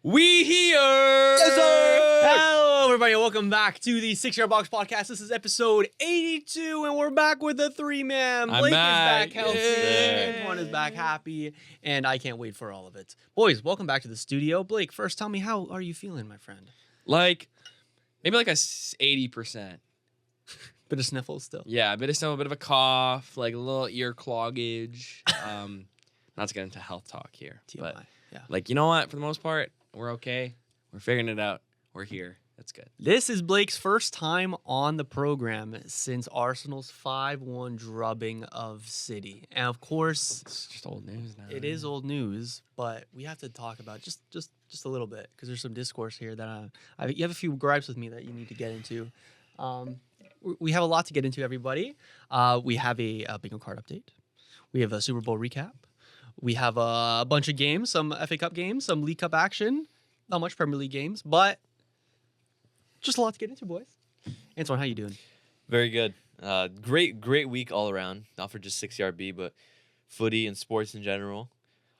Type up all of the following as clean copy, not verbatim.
We here! Yes, sir! Hello, everybody. Welcome back to the 6ixYardBox podcast. This is episode 82, and we're back with a three-man. I'm Blake back. is back healthy, Yay. Antoine is back happy, and I can't wait for all of it. Boys, welcome back to the studio. Blake, first tell me, how are you feeling, my friend? Like, maybe like a 80%. Bit of sniffles still? Yeah, a bit of a bit of a cough, like a little ear cloggage. Not to get into health talk here, TMI, but yeah. like, you know what? For the most part, we're okay. We're figuring it out. We're here. That's good. This is Blake's first time on the program since Arsenal's 5-1 drubbing of City. And of course, It's just old news now. it is old news, but we have to talk about just a little bit because there's some discourse here that you have a few gripes with me that you need to get into. We have a lot to get into, everybody. We have a bingo card update. We have a Super Bowl recap. We have a bunch of games, some FA Cup games, some League Cup action. Not much Premier League games, but just a lot to get into, boys. Antoine, how you doing? Very good. Great week all around. Not for just 6YB, but footy and sports in general.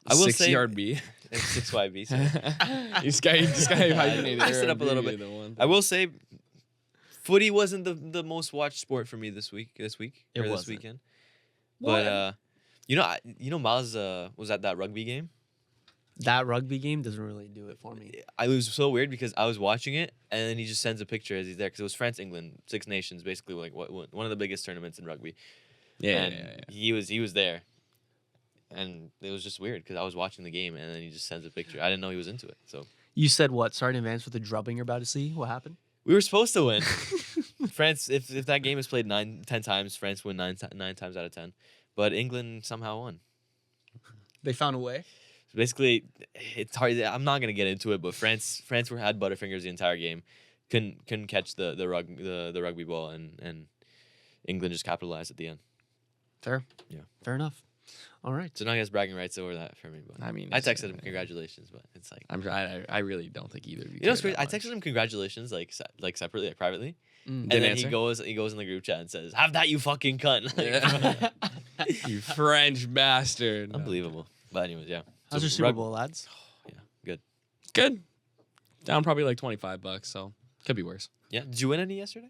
I will say 6YB. and 6YB. Sorry. You just got hyphenated. I set up a little bit. I will say, footy wasn't the most watched sport for me this weekend. But Miles was at that rugby game. That rugby game doesn't really do it for me. It was so weird because I was watching it and then he just sends a picture as he's there because it was France England, Six Nations, basically like one of the biggest tournaments in rugby. Yeah. He was there, and it was just weird because I was watching the game and then he just sends a picture. I didn't know he was into it. So You said what? Sorry in advance for the drubbing you're about to see. What happened? we were supposed to win. France, if that game is played 10 times, France win 9 times out of 10, but England somehow won. They found a way. Basically, it's hard. I'm not gonna get into it, but France had butterfingers the entire game, couldn't catch the rugby ball, and England just capitalized at the end. Fair. Yeah. Fair enough. All right. So now he has bragging rights over that for me. But I mean, I texted him congratulations, but it's like I really don't think either of you. you know what's care crazy? I that texted him congratulations like separately, like privately, and Didn't then answer? he goes in the group chat and says, "Have that, you fucking cunt!" much. Yeah. You French bastard. Unbelievable. But anyways, yeah. How's your Super Bowl, lads? Yeah, good. Good. Down probably like $25, so could be worse. Yeah. Did you win any yesterday?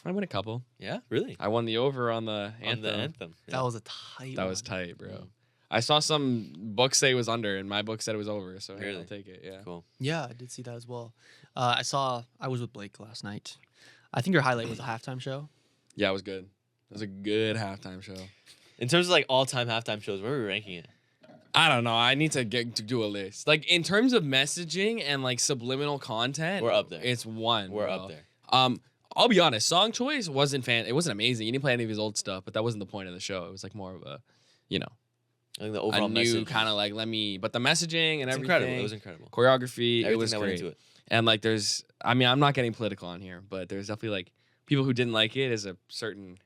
I won a couple. Yeah, really. I won the over on the On anthem. the anthem. Yeah. That was a tight That was one. tight, bro. I saw some books say it was under, and my book said it was over. So hey, Really? I'll take it. Yeah. Cool. Yeah, I did see that as well. I was with Blake last night. I think your highlight was a halftime show. Yeah, it was good. It was a good halftime show. In terms of like all-time halftime shows, where are we ranking it? I don't know. I need to do a list. Like in terms of messaging and like subliminal content, We're up there. It's one. We're bro. up there. I'll be honest. Song choice wasn't amazing. He didn't play any of his old stuff, but that wasn't the point of the show. It was like more of a, I think the a overall new message kind of like but the messaging and it's everything. incredible. It was incredible. Choreography. Everything it was that great. went into it. And like I'm not getting political on here, but there's definitely like people who didn't like it as a certain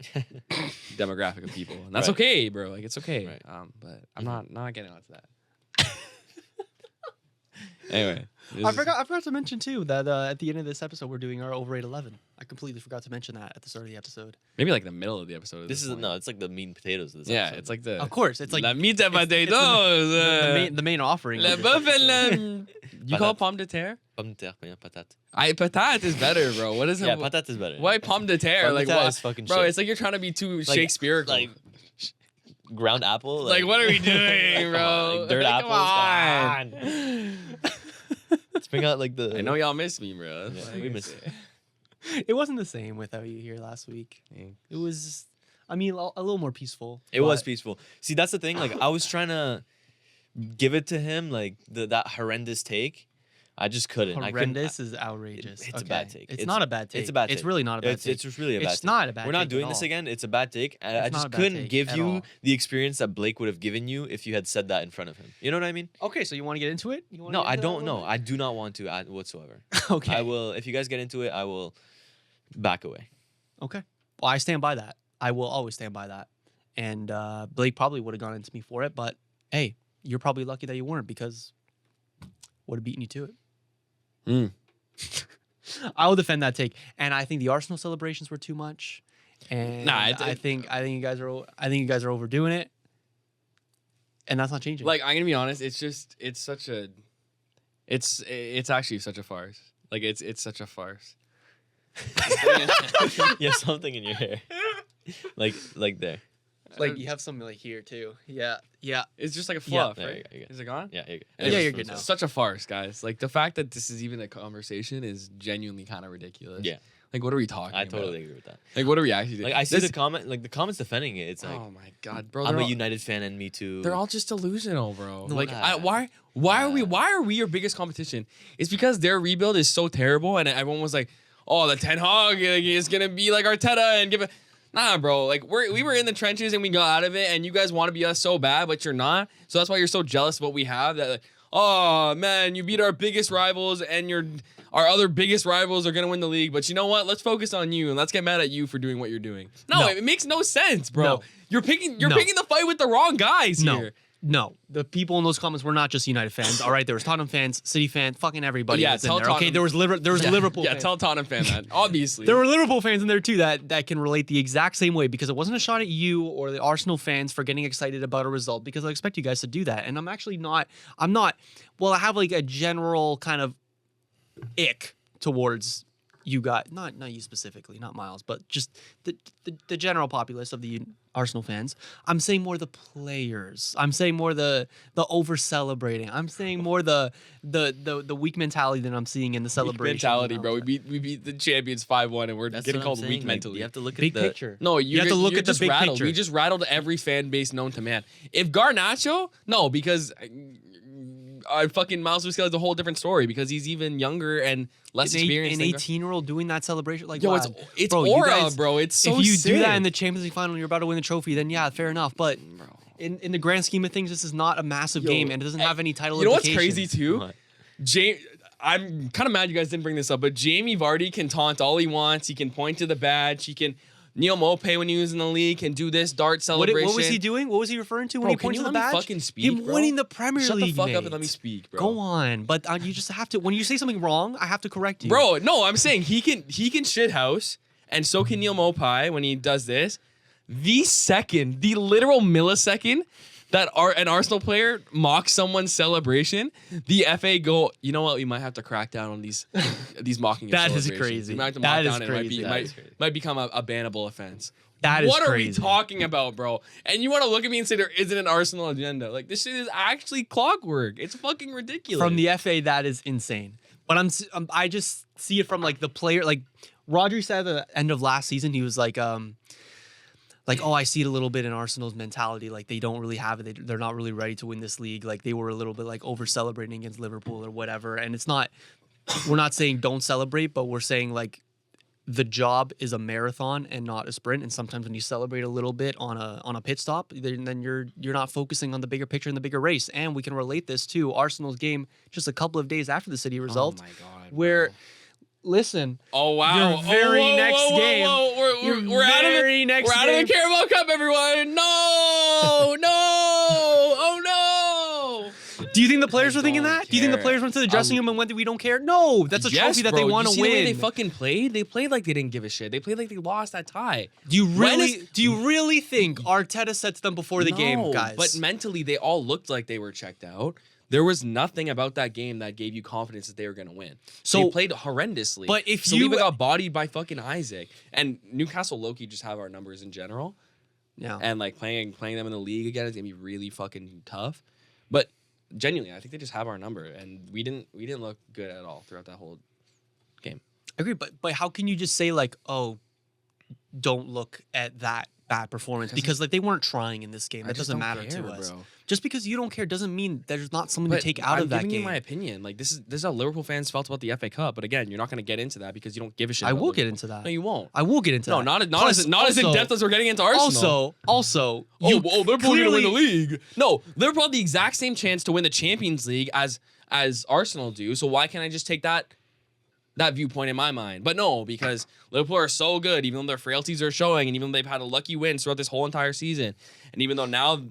demographic of people, and that's Right. okay, bro. Like it's okay. Right. But I'm not getting onto that. Anyway, I forgot to mention too that at the end of this episode we're doing our overrated 11. I completely forgot to mention that at the start of the episode. maybe like the middle of the episode. at This is point. it's like the meat and potatoes of this Yeah, episode. it's like the. Of course, it's like la meat et it's potatoes. the main offering. Le of this boeuf et episode. la. You call it pomme de terre? Pomme de terre, yeah, patate. Patate is better, bro. What is it? Yeah, patate is better. Why pomme de terre? Pomme de Like terre what? is fucking Bro, shit. it's like you're trying to be too Like- Shakespearean. Like ground apple. Like, what are we doing, bro? Like dirt Come apples. on. Come on. Let's bring out like the. I know y'all miss me, bro. Yeah, Like, we miss It wasn't the same without you here last week. Yeah. It was, a little more peaceful. It was but- peaceful. See, that's the thing. Like, I was trying to give it to him, like that horrendous take. I just couldn't. Horrendous is outrageous. It's a bad take. It's not a bad take. It's a bad It's take. really not a bad It's take. just really a bad It's take. not a bad We're not take doing at this all. again. It's a bad take. And I It's not just a bad couldn't take give at you all. the experience that Blake would have given you if you had said that in front of him. You know what I mean? Okay, so you want to get into it? You wanna No, get I into that a don't know. little I do not want to whatsoever. bit? Okay. I will. If you guys get into it, I will back away. Okay. Well, I stand by that. I will always stand by that. And Blake probably would have gone into me for it, but hey, you're probably lucky that you weren't because would have beaten you to it. Mm. I will defend that take, and I think the Arsenal celebrations were too much. And Nah, I think you guys are overdoing it, and that's not changing. Like, I'm gonna be honest. It's such a It's actually such a farce. Like it's such a farce. You have something in your hair, like there. Like you have something like here too. Yeah. It's just like a fluff, Yeah, right? you're good. Is it gone? Yeah, you're good. Yeah, you're good now. It's such a farce, guys. Like the fact that this is even a conversation is genuinely kind of ridiculous. Yeah. Like what are we talking I about? totally agree with that. Like what are we actually doing? Like I see This- the comments defending it. It's like, oh my god, bro! I'm they're a all- United fan and me too. They're all just delusional, bro. No, like, nah. why are we your biggest competition? It's because their rebuild is so terrible, and everyone was like, "Oh, the Ten Hag is gonna be like Arteta and give it." Nah, bro. Like we were in the trenches and we got out of it, and you guys want to be us so bad, but you're not. So that's why you're so jealous of what we have. That like, oh man, you beat our biggest rivals, and our other biggest rivals are gonna win the league. But you know what? Let's focus on you, and let's get mad at you for doing what you're doing. No. It makes no sense, bro. No. You're picking the fight with the wrong guys here. No, the people in those comments were not just United fans. All right, there was Tottenham fans, City fans, fucking everybody. Yeah, was in tell there. Okay, Tottenham- there was Liverpool. Yeah, fans. tell Tottenham fan that. Obviously. There were Liverpool fans in there too that can relate the exact same way, because it wasn't a shot at you or the Arsenal fans for getting excited about a result, because I expect you guys to do that. And I'm actually not. Well, I have like a general kind of ick towards you guys, not you specifically, not Miles, but just the general populace of the Arsenal fans. I'm saying more the players. I'm saying more the over celebrating. I'm saying more the weak mentality that I'm seeing in the Weak celebration. mentality, bro. We beat the champions 5-1, and we're That's getting what I'm called saying. weak Like, mentally. you have to look Big at the picture. No, You have to look you're at the just big rattled. picture. We just rattled every fan base known to man. If Garnacho, no, because fucking Miles Muscala is a whole different story, because he's even younger and less experienced. An than 18-year-old doing that celebration, like Yo, wow. it's Bro, you aura, guys- bro. It's so if you sick. do that in the Champions League final and you're about to win the trophy, then yeah, fair enough. But Bro. in the grand scheme of things, this is not a massive Yo, game, and it doesn't have any title. You know what's implications. crazy too? What? I'm kind of mad you guys didn't bring this up, but Jamie Vardy can taunt all he wants. He can point to the badge. He can. Neil Maupay, when he was in the league, can do this dart celebration. What was he doing? What was he referring to when Bro, he can pointed you to let the me badge? fucking speak, Him bro? winning the Premier Shut League. the fuck up mate. and let me speak, bro. Go on, but you just have to. When you say something wrong, I have to correct you. Bro, no, I'm saying he can shithouse, and so can Neil Maupay when he does this. The literal millisecond that an Arsenal player mocks someone's celebration, the FA go, you know what? We might have to crack down on these mocking. That of is celebrations. crazy. We might have to That mock is down crazy. and That it is crazy. might become a bannable offense. That is what crazy. are we talking about, bro? And you want to look at me and say there isn't an Arsenal agenda? Like, this shit is actually clockwork. It's fucking ridiculous. From the FA, that is insane. But I just see it from like the player. Like Rodri said at the end of last season, he was like, oh, I see it a little bit in Arsenal's mentality. Like they don't really have it. They're not really ready to win this league. Like they were a little bit like over celebrating against Liverpool or whatever. And it's not. We're not saying don't celebrate, but we're saying like the job is a marathon and not a sprint. And sometimes when you celebrate a little bit on a pit stop, then you're not focusing on the bigger picture and the bigger race. And we can relate this to Arsenal's game just a couple of days after the City result, Oh my god. where. Listen. Oh wow! Your very next game. We're Your out of very the next we're out of game. the Carabao Cup, everyone. No, oh no! Do you think the players I were thinking don't that? Do you think the care. players went to the dressing room and went, "We don't care"? No, that's a trophy that they bro. want You to see the way win. they fucking played. They played like they didn't give a shit. They played like they lost that tie. Do you When really? is- Do you really think Arteta said to them before the game, No, guys? But mentally, they all looked like they were checked out. There was nothing about that game that gave you confidence that they were going to win. So- they played horrendously. But if Saliba you- got bodied by fucking Isaac, and Newcastle low-key just have our numbers in general, yeah. and like playing them in the league again is gonna be really fucking tough. But genuinely, I think they just have our number, and we didn't look good at all throughout that whole game. I agree, but how can you just say like, oh, don't look at that bad performance because like they weren't trying in this game. I That just doesn't don't matter care, to us. bro. Just because you don't care doesn't mean there's not something to take out I'm of that giving game. you my opinion. Like this is how Liverpool fans felt about the FA Cup. But again, you're not going to get into that because you don't give a shit. I about will get Liverpool. into that. No, you won't. I will get into No, that. not Plus, as in depth as we're getting into Arsenal. Also, Liverpool going to win clearly- the league. No, Liverpool had the exact same chance to win the Champions League as Arsenal do. So why can't I just take that viewpoint in my mind? But no, because Liverpool are so good, even though their frailties are showing, and even though they've had a lucky win throughout this whole entire season, and even though now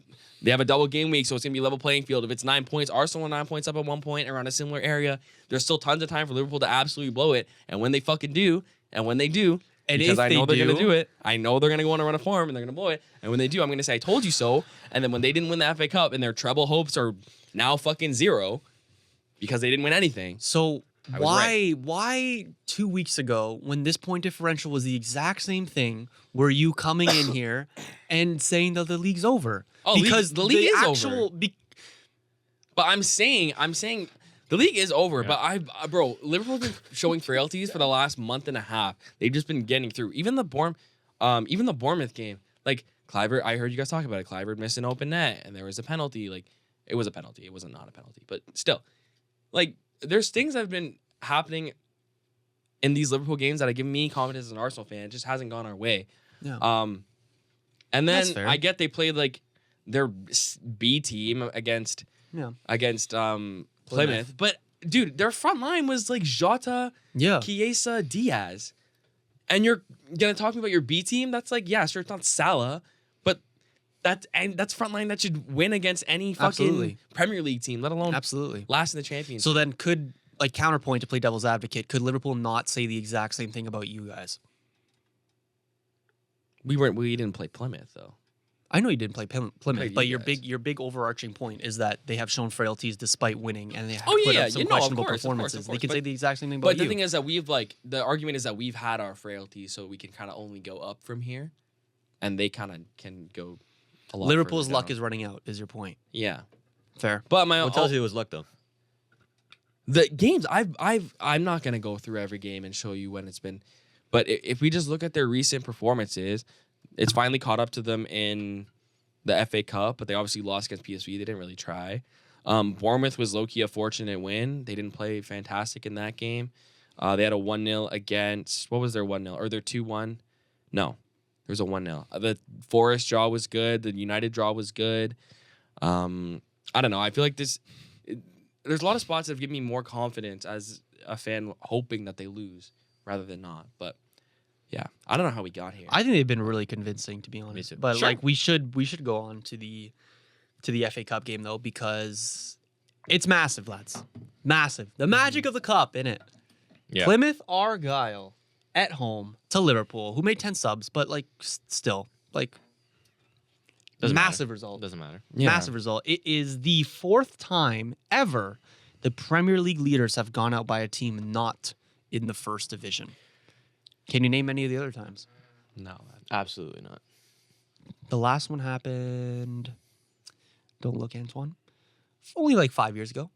they have a double game week, so it's gonna be a level playing field. If it's 9 points, Arsenal are 9 points up at 1 point around a similar area. There's still tons of time for Liverpool to absolutely blow it. And when they fucking do, and when they do, And because if I know they they're gonna do- do it, I know they're gonna go on a run of form and they're gonna blow it. And when they do, I'm gonna say I told you so. And then when they didn't win the FA Cup and their treble hopes are now fucking zero, because they didn't win anything. So I was right. why 2 weeks ago, when this point differential was the exact same thing, were you coming in here and saying that the league's over? Oh, because the league is actual, over. But I'm saying the league is over. Yeah. But bro, Liverpool's been showing frailties for the last month and a half. They've just been getting through. Even the Bournemouth game, like Clivert, I heard you guys talk about it. Clivert missed an open net, and there was a penalty. Like it was a penalty. It wasn't not a penalty, but still, like there's things that have been happening in these Liverpool games that have given me confidence as an Arsenal fan. It just hasn't gone our way. Yeah. And That's then fair. I get they played like their B team against Plymouth. But dude, their front line was like Jota, Chiesa, Diaz. And you're gonna talk to me about your B team? That's like, yeah, sure, it's not Salah, but that's front line that should win against any fucking Premier League team, let alone last in the Championship. So then like counterpoint to play devil's advocate, could Liverpool not say the exact same thing about you guys? We didn't play Plymouth though. I know you didn't play Plymouth, but your guys. big overarching point is that they have shown frailties despite winning, and they have Oh, put yeah, up some yeah, no, of questionable course, performances. They can but- say the exact same thing about But you. the thing is that the argument is that we've had our frailties, so we can kind of only go up from here, and they kind of can go a lot Liverpool's further luck down. is running out, is your point. Yeah. Fair. But What tells you it was luck though? the games I'm not gonna go through every game and show you when it's been, but if we just look at their recent performances, it's finally caught up to them in the FA Cup, but they obviously lost against PSV. They didn't really try. Bournemouth was low-key a fortunate win. They didn't play fantastic in that game. They had a 1-0 against, what was their 1-0? Or their 2-1? No, there was a 1-0. The Forest draw was good. The United draw was good. I don't know. I feel like there's a lot of spots that have given me more confidence as a fan, hoping that they lose rather than not. But yeah, I don't know how we got here. I think they've been really convincing, to be honest. too. But Sure. like we should go on to the FA Cup game though, because it's massive, lads. Massive. The magic of the cup, innit? Yeah. Plymouth Argyle at home to Liverpool, who made 10 subs, but like still, like massive result. Doesn't matter. Yeah. Massive result. It is the 4th time ever the Premier League leaders have gone out by a team not in the first division. Can you name any of the other times? No. Absolutely not. The last one happened. Don't look, Antoine. Only like 5 years ago,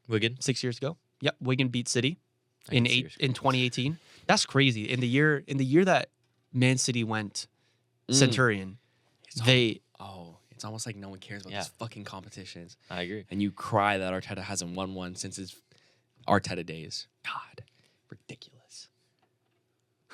Wigan. 6 years ago. Yep, Wigan beat City I can in see your 2018. That's crazy. In the year that Man City went Centurion, It's almost like no one cares about Yeah. these fucking competitions. I agree. And you cry that Arteta hasn't won one since his Arteta days. God, ridiculous.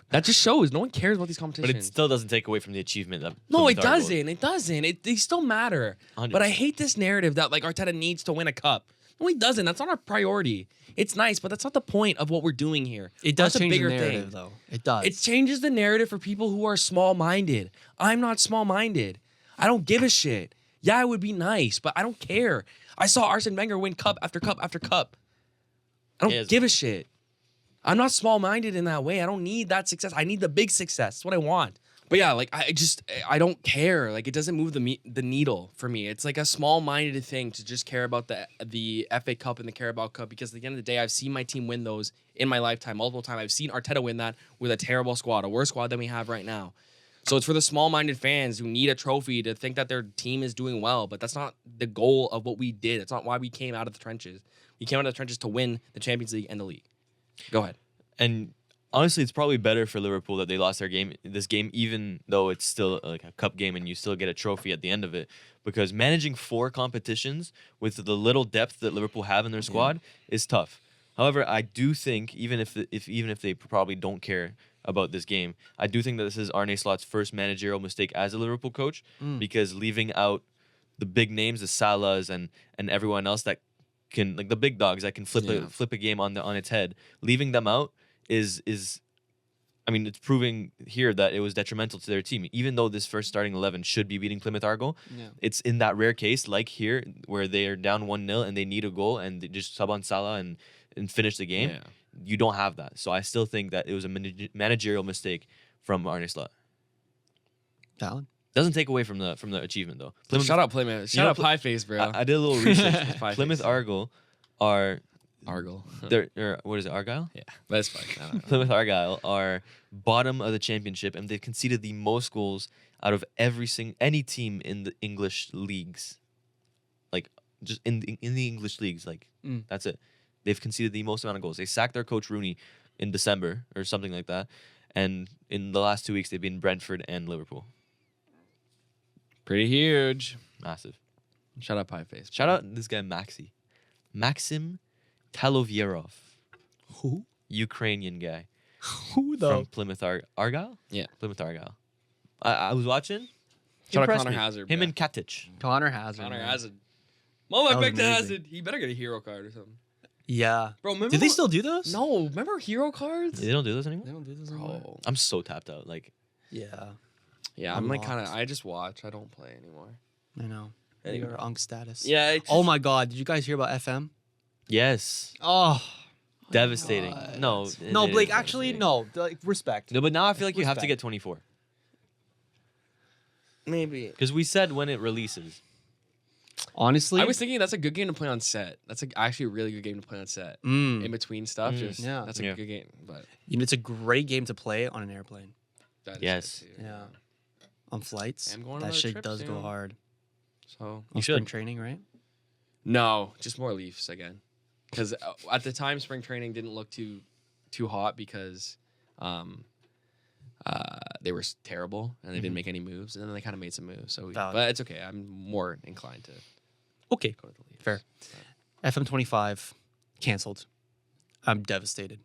That just shows no one cares about these competitions. But it still doesn't take away from the achievement that. No, it Plymouth Argyle- doesn't. It doesn't. They still matter. 100%. But I hate this narrative that like Arteta needs to win a cup. No, he doesn't. That's not our priority. It's nice, but that's not the point of what we're doing here. it does That's a change the bigger narrative, thing. though. It does. It changes the narrative for people who are small-minded. I'm not small-minded. I don't give a shit. Yeah, it would be nice, but I don't care. I saw Arsene Wenger win cup after cup after cup. I don't give a shit. I'm not small-minded in that way. I don't need that success. I need the big success. That's what I want. But yeah, like I don't care. Like it doesn't move the needle for me. It's like a small-minded thing to just care about the FA Cup and the Carabao Cup, because at the end of the day, I've seen my team win those in my lifetime multiple times. I've seen Arteta win that with a terrible squad, a worse squad than we have right now. So it's for the small-minded fans who need a trophy to think that their team is doing well, but that's not the goal of what we did. It's not why we came out of the trenches. We came out of the trenches to win the Champions League and the league. Go ahead. And honestly, it's probably better for Liverpool that they lost this game, even though it's still like a cup game and you still get a trophy at the end of it. Because managing 4 competitions with the little depth that Liverpool have in their squad is tough. However, I do think even if they probably don't care about this game, I do think that this is Arne Slot's first managerial mistake as a Liverpool coach, because leaving out the big names, the Salahs and everyone else that can, like the big dogs that can flip a game on its head, leaving them out is I mean, it's proving here that it was detrimental to their team. Even though this first starting 11 should be beating Plymouth Argyle, it's in that rare case, like here, where they are down 1-0 and they need a goal and they just sub on Salah and finish the game. Yeah. You don't have that. So I still think that it was a managerial mistake from Arne Slot. valid. Doesn't take away from the achievement, though. Shout out Plymouth. Shout out Pie Face, bro. I did a little research. Pie Plymouth Face. Argyle are Argyle. what is it, Argyle? Yeah, that's fine. I don't know. Plymouth Argyle are bottom of the championship, and they've conceded the most goals out of any team in the English leagues. Like just in the English leagues, like that's it. They've conceded the most amount of goals. They sacked their coach Rooney in December or something like that, and in the last 2 weeks they've been Brentford and Liverpool. Pretty huge. Massive. Shout out Pie Face. Shout out this guy Maxim Talovierov, Who? Ukrainian guy Who though? from Plymouth Argyle. Yeah. Plymouth Argyle. I was watching. Shout out Impressed Connor me. Hazard. Him bro. and Katic. Connor Hazard. Connor man. Hazard. Mama That was back to amazing. Hazard. He better get a hero card or something. Yeah. Bro, remember? Did they still do those? No, remember hero cards? They don't do this anymore. They don't do those anymore. Bro. I'm so tapped out. Like, Yeah. Yeah, I'm like Unlocked. kind of. I just watch. I don't play anymore. I know. Anyway. You're Unk status. Yeah. Oh my God! Did you guys hear about FM? yes, Oh. devastating. God. No, No, it Blake. is Actually, devastating. no. Like respect. No, but now I feel like you have to Respect. get 24 Maybe. because we said when it releases. Honestly, I was thinking that's a good game to play on set. That's actually a really good game to play on set. In between stuff, just Yeah. that's a Yeah. good game. But you know, it's a great game to play on an airplane. that is Yes. good too. Yeah. On flights, I'm going on that another shit trip does go soon. hard. So On should. spring training, right? no, just more Leafs again. Because at the time, spring training didn't look too hot because they were terrible and they didn't make any moves, and then they kind of made some moves. So, Valid. but it's okay. I'm more inclined to Okay. go to the Leafs. Fair. FM25 canceled. I'm devastated.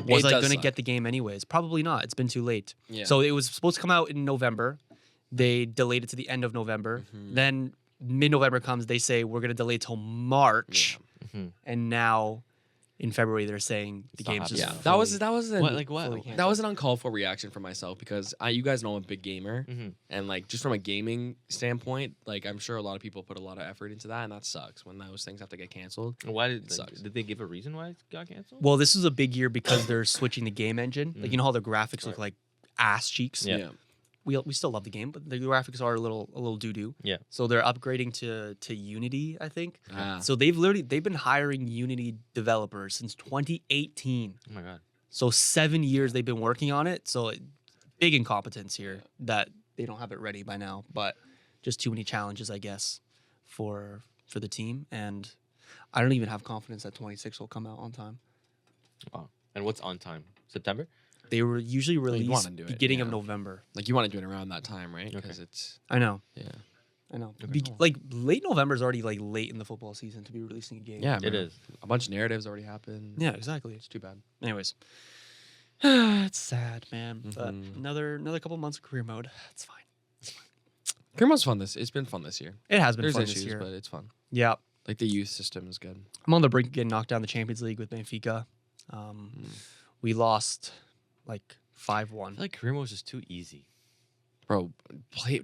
Was I does going to suck. get the game anyways? Probably not. It's been too late. Yeah. So it was supposed to come out in November. They delayed it to the end of November. Then mid-November comes. They say we're going to delay till March. And now in February they're saying the It's not game's just happening. that was fully that was an uncalled for reaction from myself because you guys know I'm a big gamer and like just from a gaming standpoint, like I'm sure a lot of people put a lot of effort into that and that sucks when those things have to get canceled. Why did sucks. did they give a reason why it got canceled? Well, this is a big year because they're switching the game engine. Like you know how the graphics look like ass cheeks. Yeah. We still love the game, but the graphics are a little doo doo. Yeah. So they're upgrading to Unity, I think. Ah. So they've been hiring Unity developers since 2018. Oh my god. So 7 years they've been working on it. So big incompetence here that they don't have it ready by now. But just too many challenges, I guess, for the team. And I don't even have confidence that 26 will come out on time. Wow. And what's on time? September? They were usually wanna released do it, beginning of yeah. November. Like you want to do it around that time, right? Because it's I know. yeah. I know. Like late November is already like late in the football season to be releasing a game. Yeah, It man. is. A bunch of narratives already happened. Yeah, exactly. It's too bad. Anyways, it's sad, man. But Mhm. another couple months of career mode. It's fine. Career mode's fun it's been fun this year. It has been There's fun issues, this year. but it's fun. Yeah, Like the youth system is good. I'm on the brink of getting knocked down the Champions League with Benfica. We lost like 5-1. I feel like career mode is just too easy. Bro,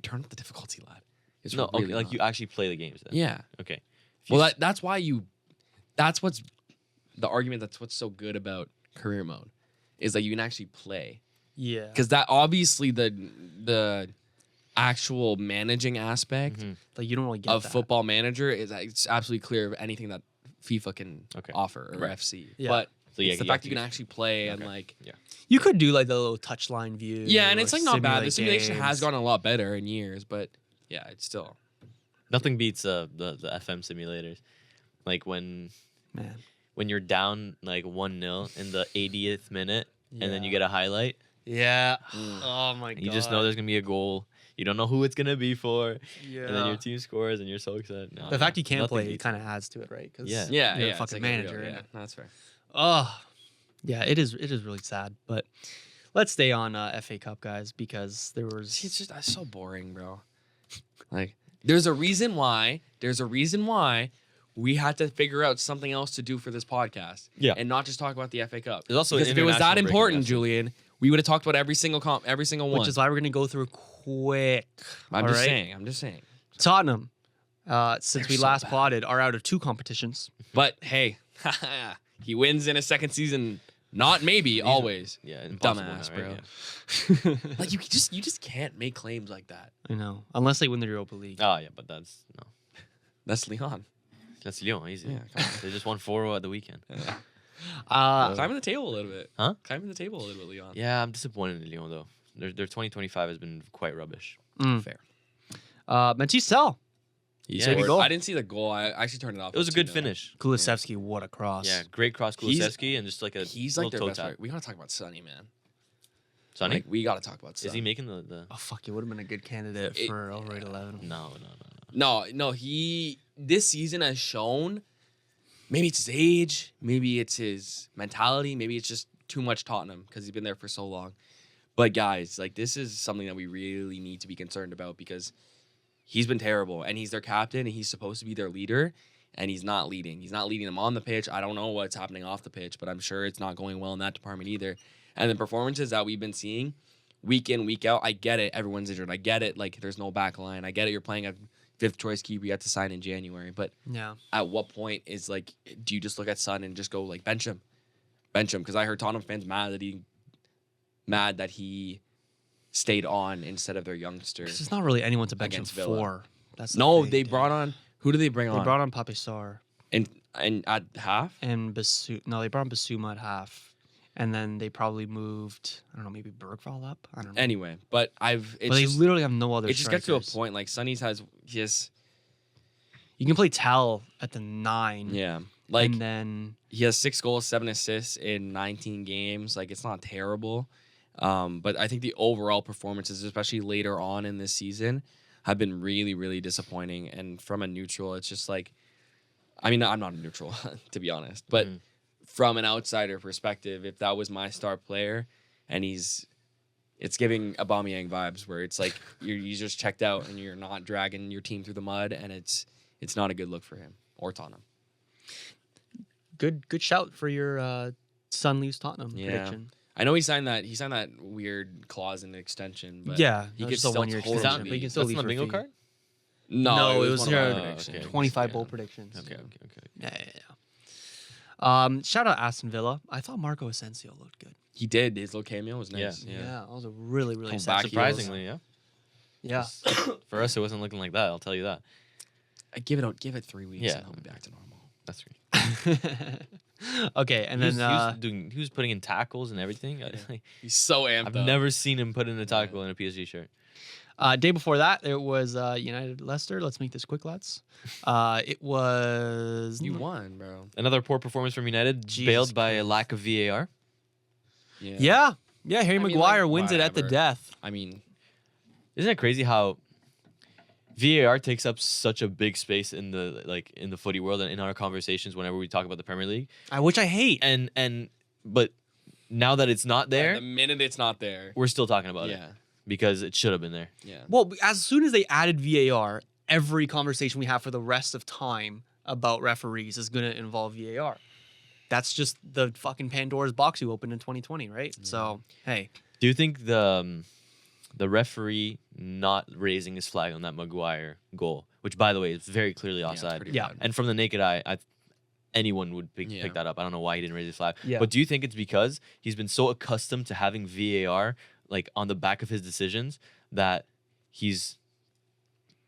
turn up the difficulty, lad. It's No, really okay, like not. you actually play the games then. Yeah. Okay. If you Well, s- that's why that's what's the argument. That's what's so good about career mode is that you can actually play. Yeah. Because that obviously the actual managing aspect Like you don't really get of that. Football Manager is it's absolutely clear of anything that FIFA can Okay. offer or Right. FC. Yeah. But So yeah, it's the you fact have you can to- actually play and Okay. like You could do like the little touchline view. yeah, and or it's like not bad. The simulate simulation has games. gotten a lot better in years, but yeah, it's still Nothing beats the FM simulators. Like when Man. you're down like 1-0 in the 80th minute and then you get a highlight Yeah. Oh my god. and you just know there's gonna be a goal. You don't know who it's gonna be for, Yeah. and then your team scores and you're so excited. No, the fact you can't nothing play it beats kind of adds to it, right? 'Cause Yeah. yeah, you're yeah, a fucking it's like manager. yeah, and- that's fair. Oh, yeah. It is really sad, but let's stay on FA Cup, guys, because there was. See, it's just that's so boring, bro. Like, there's a reason why. We had to figure out something else to do for this podcast. Yeah. And not just talk about the FA Cup. There's also because if it was that international break important, after. Julian, we would have talked about every single one. Which is why we're gonna go through quick. I'm all just right? saying. Tottenham, since They're we so last bad. plotted, are out of 2 competitions. But hey, he wins in his second season. Not maybe, always. Yeah, impossible Dumbass, now, right? bro. Yeah. Like you just can't make claims like that. I know, unless they win the Europa League. Oh yeah, but that's no. That's Leon. That's Lyon, easy. Yeah, come on. They just won 4-0 at the weekend. Climbing the table a little bit. Huh? Climbing the table a little bit, Leon. Yeah, I'm disappointed in Lyon though. Their 2025 has been quite rubbish. Fair. Matisse Sell. He Yeah, scored. goal. I didn't see the goal. I actually turned it off. It was a good 2-0. finish. Kulusevski, what a cross. Yeah, great cross Kulusevski and just like a He's like their little toe best tap. player. We gotta talk about Sonny, man. Sonny? Like, we gotta talk about Sonny. Is he making the Oh, fuck, you would have been a good candidate for overrated 11. No. No. He this season has shown. Maybe it's his age. Maybe it's his mentality. Maybe it's just too much Tottenham because he's been there for so long. But guys, like this is something that we really need to be concerned about because he's been terrible and he's their captain and he's supposed to be their leader and he's not leading. He's not leading them on the pitch. I don't know what's happening off the pitch, but I'm sure it's not going well in that department either. And the performances that we've been seeing week in, week out, I get it. Everyone's injured. I get it. Like there's no back line. I get it. You're playing a fifth choice keeper you have to sign in January. But Yeah. at what point is like, do you just look at Son and just go like bench him? Bench him. Because I heard Tottenham fans mad that he stayed on instead of their youngster. It's not really anyone to bench him Against Villa. for. That's the No, thing, they dude. brought on, who did they bring They on? brought on Pape Sarr and at half? and Basu. No, they brought on Basuma at half, and then they probably moved. I don't know, maybe Bergvall up. I don't know. Anyway, but it's but they just, literally have no other. it just gets to a strikers. point like Sonny's has just, You can play Tal at the 9. yeah. Like and then he has 6 goals, 7 assists in 19 games. Like it's not terrible. But I think the overall performances, especially later on in this season, have been really, really disappointing. And from a neutral, it's just like, I mean, I'm not a neutral, to be honest. But from an outsider perspective, if that was my star player and it's giving Aubameyang vibes where it's like you just checked out and you're not dragging your team through the mud and it's not a good look for him or Tottenham. good shout for your Son leaves Tottenham Yeah. prediction. I know he signed that weird clause in the extension, but Yeah, he that could was just a still 1-year totally extension, be- but he can still That's leave on the for a bingo fee. card? No, it was one of your my okay. predictions. 25 Yeah. goal predictions. Okay. Yeah. Shout out Aston Villa. I thought Marco Asensio looked good. He did. His little cameo was nice. Yeah, Yeah. that was a really Home sad back surprise. Surprisingly, yeah. Yeah. For us, it wasn't looking like that. I'll tell you that. I give it 3 weeks Yeah. and he'll be back to normal. That's great. Okay, and He then was putting in tackles and everything. He's so amped I've up. never seen him put in a tackle in a PSG shirt. day before that, it was United Leicester. Let's make this quick, lads. It was You won, bro. Another poor performance from United, Jesus bailed by a Christ. lack of VAR. Yeah. Harry I mean, Maguire like, wins it at the whatever. death. I mean, Isn't it crazy how VAR takes up such a big space in the footy world and in our conversations whenever we talk about the Premier League? Which I hate. But now that it's not there, the minute it's not there. we're still talking about it Yeah. because it should have been there. Yeah. Well, as soon as they added VAR, every conversation we have for the rest of time about referees is going to involve VAR. That's just the fucking Pandora's box you opened in 2020, right? So, hey. Do you think the referee not raising his flag on that Maguire goal, which by the way is very clearly offside, pretty bad. and from the naked eye, anyone would pick Yeah. that up. I don't know why he didn't raise his flag. Yeah. But do you think it's because he's been so accustomed to having VAR like on the back of his decisions that he's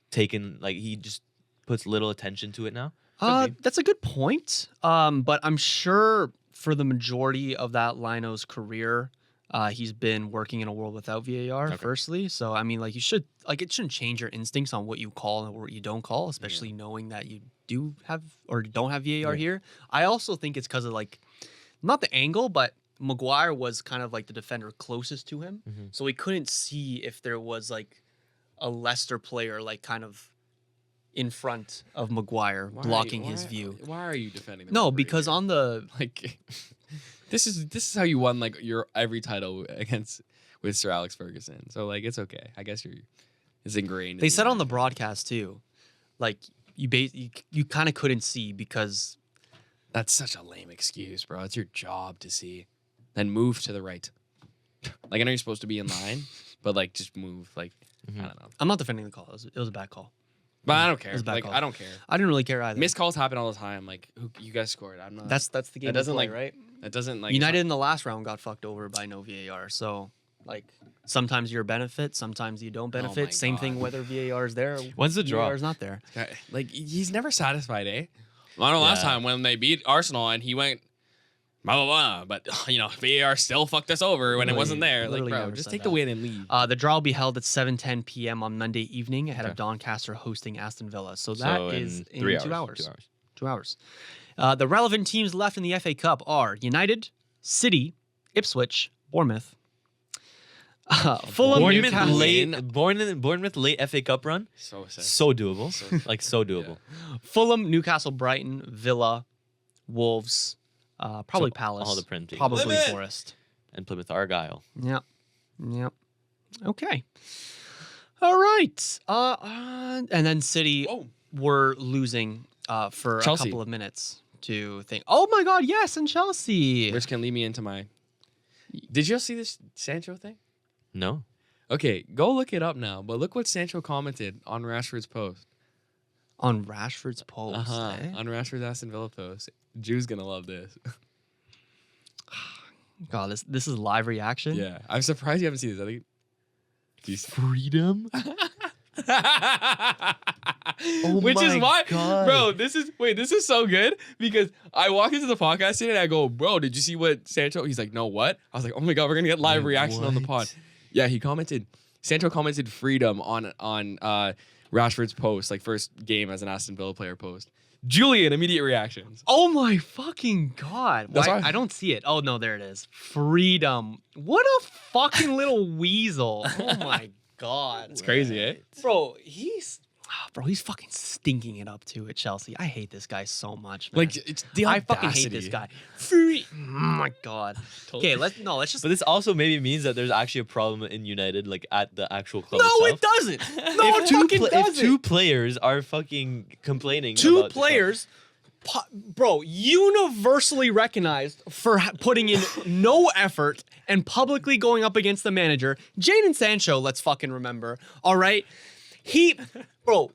taken he just puts little attention to it now? Could be. That's a good point. But I'm sure for the majority of that Lino's career, he's been working in a world without VAR. Okay. Firstly, so I mean, it shouldn't change your instincts on what you call and what you don't call, especially knowing that you do have or don't have VAR here. I also think it's because of not the angle, but Maguire was kind of like the defender closest to him, so he couldn't see if there was a Leicester player kind of in front of Maguire blocking his view. Why are you defending the No, referee because here? on the this is how you won your every title with Sir Alex Ferguson. So it's okay. I guess it's ingrained. they in said you. on the broadcast too, you kind of couldn't see because That's such a lame excuse, bro. It's your job to see. Then move to the right. I know you're supposed to be in line, but just move. I don't know. I'm not defending the call. It was a bad call. But I don't care. It was a bad call. I don't care. I didn't really care either. Missed calls happen all the time. Who you guys scored? I'm not. That's the game. That doesn't we play, right? That doesn't United in the last round got fucked over by no VAR. So sometimes you're a benefit, sometimes you don't benefit. my Same God. thing whether VAR is there. When's the draw? VAR is not there. He's never satisfied, eh? I know last Yeah. time when they beat Arsenal and he went blah blah blah, but VAR still fucked us over when it wasn't there. Like, Literally bro, never just said take that. the win and leave. The draw will be held at 7:10 p.m. on Monday evening ahead of Okay. Doncaster hosting Aston Villa. So that So is in in 3 2 hours. hours. 2 hours. 2 hours. The relevant teams left in the FA Cup are United, City, Ipswich, Bournemouth, Fulham, Bournemouth Newcastle, Bournemouth late FA Cup run. So sick. So doable. Like so doable. Fulham, Newcastle, Brighton, Villa, Wolves, probably So, Palace, all the Prem teams. probably Limit. Forest. And Plymouth Argyle. Yep. Yep. Okay. All right. And then City Whoa. were losing for Chelsea. a couple of minutes to think, oh my God, yes, and Chelsea. Rich can lead me into my. Did you see this Sancho thing? No. Okay, go look it up now. But look what Sancho commented on Rashford's post. On Rashford's post. eh? On Rashford's Aston Villa post. Ju's gonna love this. God, this is live reaction. Yeah, I'm surprised you haven't seen this. I think. Freedom? Which is my why, God. bro. This is so good because I walked into the podcast today and I go, bro, did you see what Sancho? He's like, no, what? I was like, oh my God, we're gonna get live Wait, reaction on the pod. what? Yeah, he commented. Sancho commented freedom on Rashford's post, like first game as an Aston Villa player post. Julian, immediate reactions. Oh my fucking God. That's Why, why- I don't see it. Oh no, there it is. Freedom. What a fucking little weasel. Oh my God. It's crazy, eh? Bro, he's fucking stinking it up too at Chelsea. I hate this guy so much, man. Like it's the I audacity. fucking hate this guy. Free. Oh my God. Okay, let's just. But this also maybe means that there's actually a problem in United, like at the actual club No, itself. it doesn't. No, it If fucking doesn't. if two players are fucking complaining Two about the club- players, bro, universally recognized for putting in no effort and publicly going up against the manager. Jadon Sancho, let's fucking remember. All right, bro.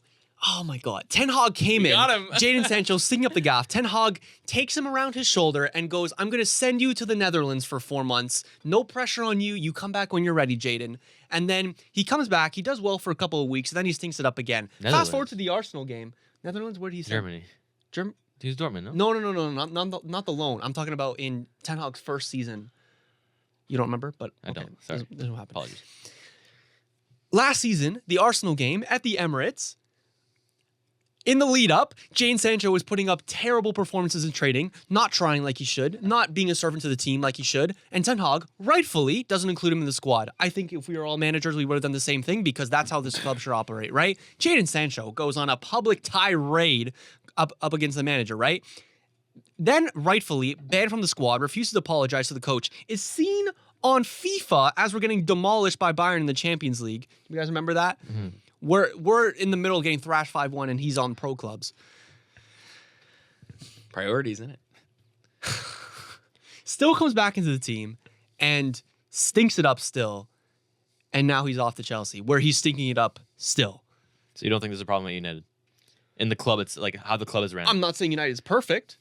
Oh my God. Ten Hag came in. got him. Jadon Sancho sticking up the gaff. Ten Hag takes him around his shoulder and goes, I'm going to send you to the Netherlands for 4 months. No pressure on you. You come back when you're ready, Jadon. And then he comes back. He does well for a couple of weeks. Then he stinks it up again. Fast Netherlands. forward to the Arsenal game. Netherlands, where did he say? Germany. He was Dortmund, no? No, not the loan. I'm talking about in Ten Hag's first season. You don't remember, but I okay. don't. Sorry. Doesn't happen. Apologies. Last season, the Arsenal game at the Emirates. In the lead up, Jadon Sancho was putting up terrible performances in training, not trying like he should, not being a servant to the team like he should, and Ten Hag rightfully doesn't include him in the squad. I think if we were all managers, we would have done the same thing because that's how this club should operate, right? Jadon Sancho goes on a public tirade up against the manager, right? Then rightfully banned from the squad, refuses to apologize to the coach, is seen on FIFA as we're getting demolished by Bayern in the Champions League. You guys remember that? Mm-hmm. We're in the middle getting thrashed 5-1 and he's on pro clubs. Priorities, isn't it? Still comes back into the team and stinks it up still. And now he's off to Chelsea where he's stinking it up still. So you don't think there's a problem at United? In the club, it's like how the club is ran. I'm not saying United is perfect,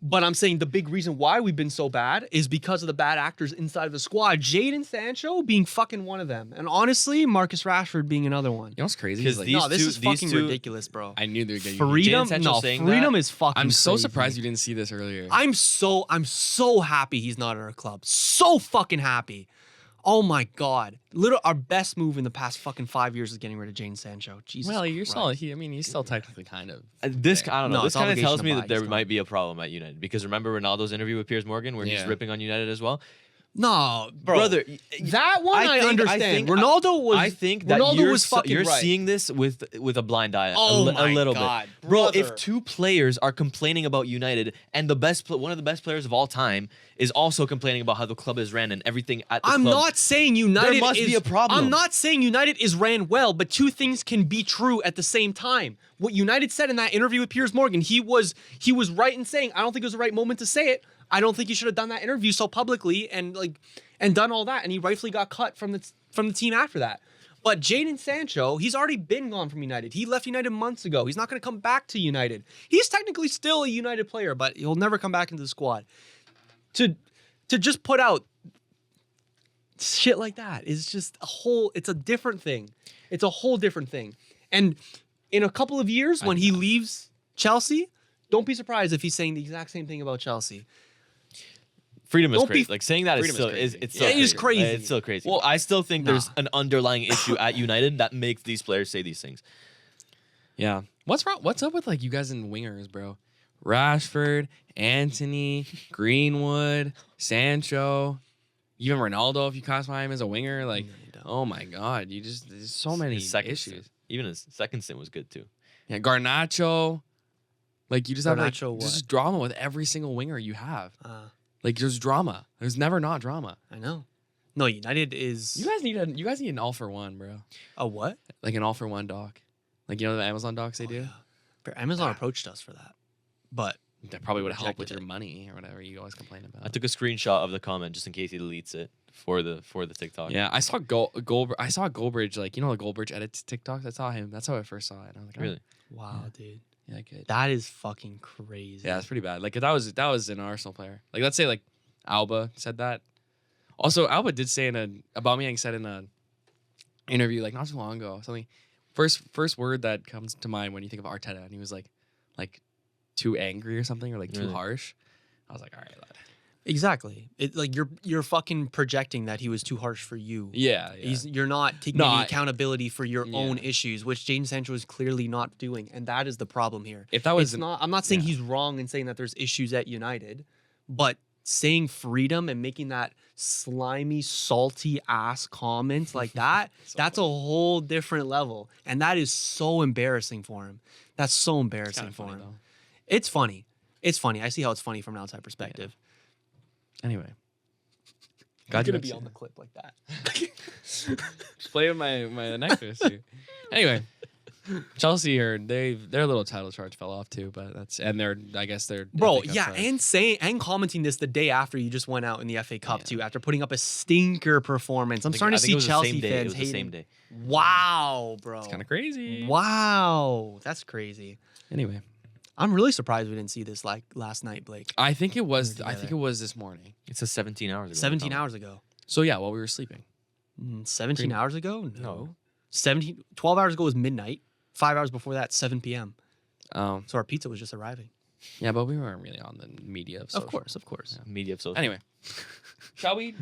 but I'm saying the big reason why we've been so bad is because of the bad actors inside of the squad. Jadon Sancho being fucking one of them. And honestly, Marcus Rashford being another one. You know what's crazy? Because Is, like, these No, this two- is these fucking two- ridiculous, bro. I knew they were getting. Freedom, Jadon Sancho no, saying freedom that? is fucking I'm so crazy. surprised you didn't see this earlier. I'm so happy he's not at our club. So fucking happy. Oh my God. Our best move in the past fucking 5 years is getting rid of Jadon Sancho. Jesus well, you're Christ. still. He's still technically kind of. This I don't know. No, This it's kind of obligation tells to me buy, that there he's might be a problem at United because remember Ronaldo's interview with Piers Morgan where he's Yeah. ripping on United as well. No, bro. Brother, That one I understand. Ronaldo was. I think that Ronaldo you're, was fucking you're right. seeing this with a blind eye Oh a my little God, bit. Bro, if brother. two players are complaining about United and one of the best players of all time is also complaining about how the club is ran and everything at the I'm club. not saying United must is, be a problem. I'm not saying United is ran well, but two things can be true at the same time. What United said in that interview with Piers Morgan, he was right in saying, I don't think it was the right moment to say it. I don't think he should have done that interview so publicly and done all that. And he rightfully got cut from the team after that. But Jadon Sancho, he's already been gone from United. He left United months ago. He's not going to come back to United. He's technically still a United player, but he'll never come back into the squad. To just put out shit like that is just it's a different thing. It's a whole different thing. And in a couple of years, when he leaves Chelsea, Don't be surprised if he's saying the exact same thing about Chelsea. Freedom is Don't be- crazy. Like saying that is Freedom is still crazy. it's Yeah, still it is crazy. It's still crazy. Well, Well, I still think there's nah. an underlying issue at United that makes these players say these things. Yeah. What's wrong? What's up with like you guys in wingers, bro? Rashford, Anthony, Greenwood, Sancho, even Ronaldo. If you classify him as a winger, like, No, you don't. oh my God, there's so many His second issues. stint. Even his second stint was good too. Yeah, Garnacho. Like you just have like Garnacho what? just drama with every single winger you have. Uh, Like there's drama. There's never not drama. I know. No, United is You guys need an all for one, bro. a what? Like an all for one doc. Like you know the Amazon docs they do. Yeah. But Amazon approached us for that, but That probably would help Rejected with your it. money or whatever you always complain about. I took a screenshot of the comment just in case he deletes it for the TikTok. Yeah, I saw I saw Goldbridge, like you know the Goldbridge edits TikToks. I saw him. That's how I first saw it. I was like, oh, Really? wow, dude, yeah, good. that is fucking crazy. Yeah, it's pretty bad. Like if that was an Arsenal player. Like let's say like Alba said that. Also, Alba did say Aubameyang said in a interview like not too long ago something. First word that comes to mind when you think of Arteta, and he was like too angry or something or like too Really? harsh. I was like, all right, lad. Exactly. It like you're fucking projecting that he was too harsh for you. Yeah, yeah. You're not taking No, any I- accountability for your Yeah. own issues, which Jadon Sancho is clearly not doing, and that is the problem here. If that was It's not. I'm not saying yeah. he's wrong in saying that there's issues at United, but saying freedom and making that slimy, salty ass comments like that, So that's a whole different level, and that is so embarrassing for him. That's so it's embarrassing kind of for funny him. though. It's funny. It's funny. I see how it's funny from an outside perspective. Anyway, I'm God, you gonna have be to- on the clip like that. Just play with my necklace too. Anyway, Chelsea they're a little title charge fell off too, but I guess they're Bro, FA Cup yeah, charge. and commenting this the day after you just went out in the FA Cup Yeah. too, after putting up a stinker performance. I'm starting I to think see it was the Chelsea same day. It fans was the hating. same day. Wow, bro. It's kind of crazy. Wow, that's crazy. Anyway, I'm really surprised we didn't see this like last night, Blake. I think it was We're I think together. it was this morning. It says 17 hours ago. 17 hours ago. So yeah, while we were sleeping. 17 Pretty- hours ago? No. 12 hours ago was midnight. 5 hours before that, 7 p.m. So our pizza was just arriving. Yeah, but we weren't really on the media of social. Of course. Media of social. Anyway, shall we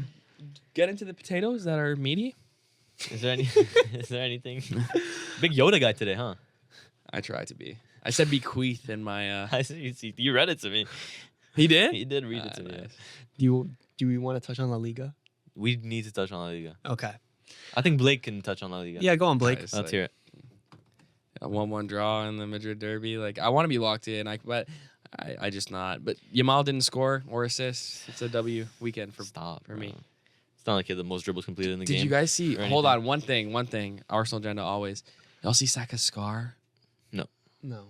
get into the potatoes that are meaty? Is there anything? Big Yoda guy today, huh? I try to be. I said bequeath in my. I see. You read it to me. He did. He did read it to me. Nice. Do we want to touch on La Liga? We need to touch on La Liga. Okay. I think Blake can touch on La Liga. Yeah, go on, Blake. Nice. Let's hear it. A 1-1 draw in the Madrid derby. Like I want to be locked in, but I just not. But Yamal didn't score or assist. It's a W weekend for Stop for me. bro. It's not like he had the most dribbles completed in the Did game. you guys see? or Hold anything. on, one thing. Arsenal agenda always. Y'all see Saka's scar? No.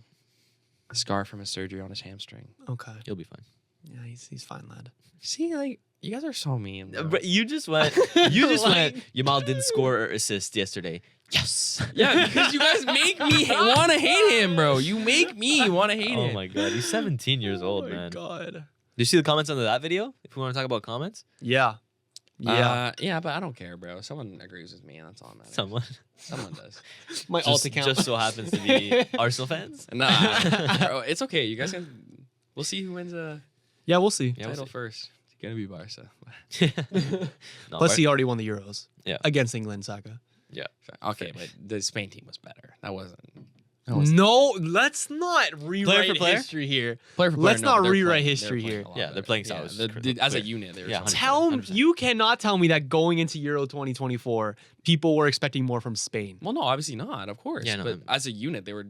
A scar from his surgery on his hamstring. Okay. He'll be fine. Yeah, he's fine, lad. See, like you guys are so mean. Bro. But you just went. You just Like- went. Yamal didn't score or assist yesterday. Yes. Yeah, because you guys make me want to hate him, bro. You make me want to hate him. Oh my god, he's 17 years old, man. God. Did you see the comments under that video? If we want to talk about comments, Yeah. Yeah. Yeah, but I don't care, bro. Someone agrees with me, and that's all that matters. someone Someone does. My alt account. just so happens to be Arsenal fans. Nah, bro, it's okay. You guys can. We'll see who wins a Yeah, we'll see. Yeah, we'll title see. first. It's gonna be Barca. No, Plus, Bar- he already won the Euros. Yeah. Against England, Saka. yeah. Okay, but the Spain team was better. That wasn't. No, let's not rewrite for player? history here. Player for player, Let's no, not they're rewrite playing- history they're here. playing a lot Yeah, they're better. playing south. As a Clear. unit, they were. Yeah, so much 100%. Tell 100%. you cannot tell me that going into Euro 2024, people were expecting more from Spain. Well, no, obviously not. Of course. Yeah, no, but no. as a unit, they were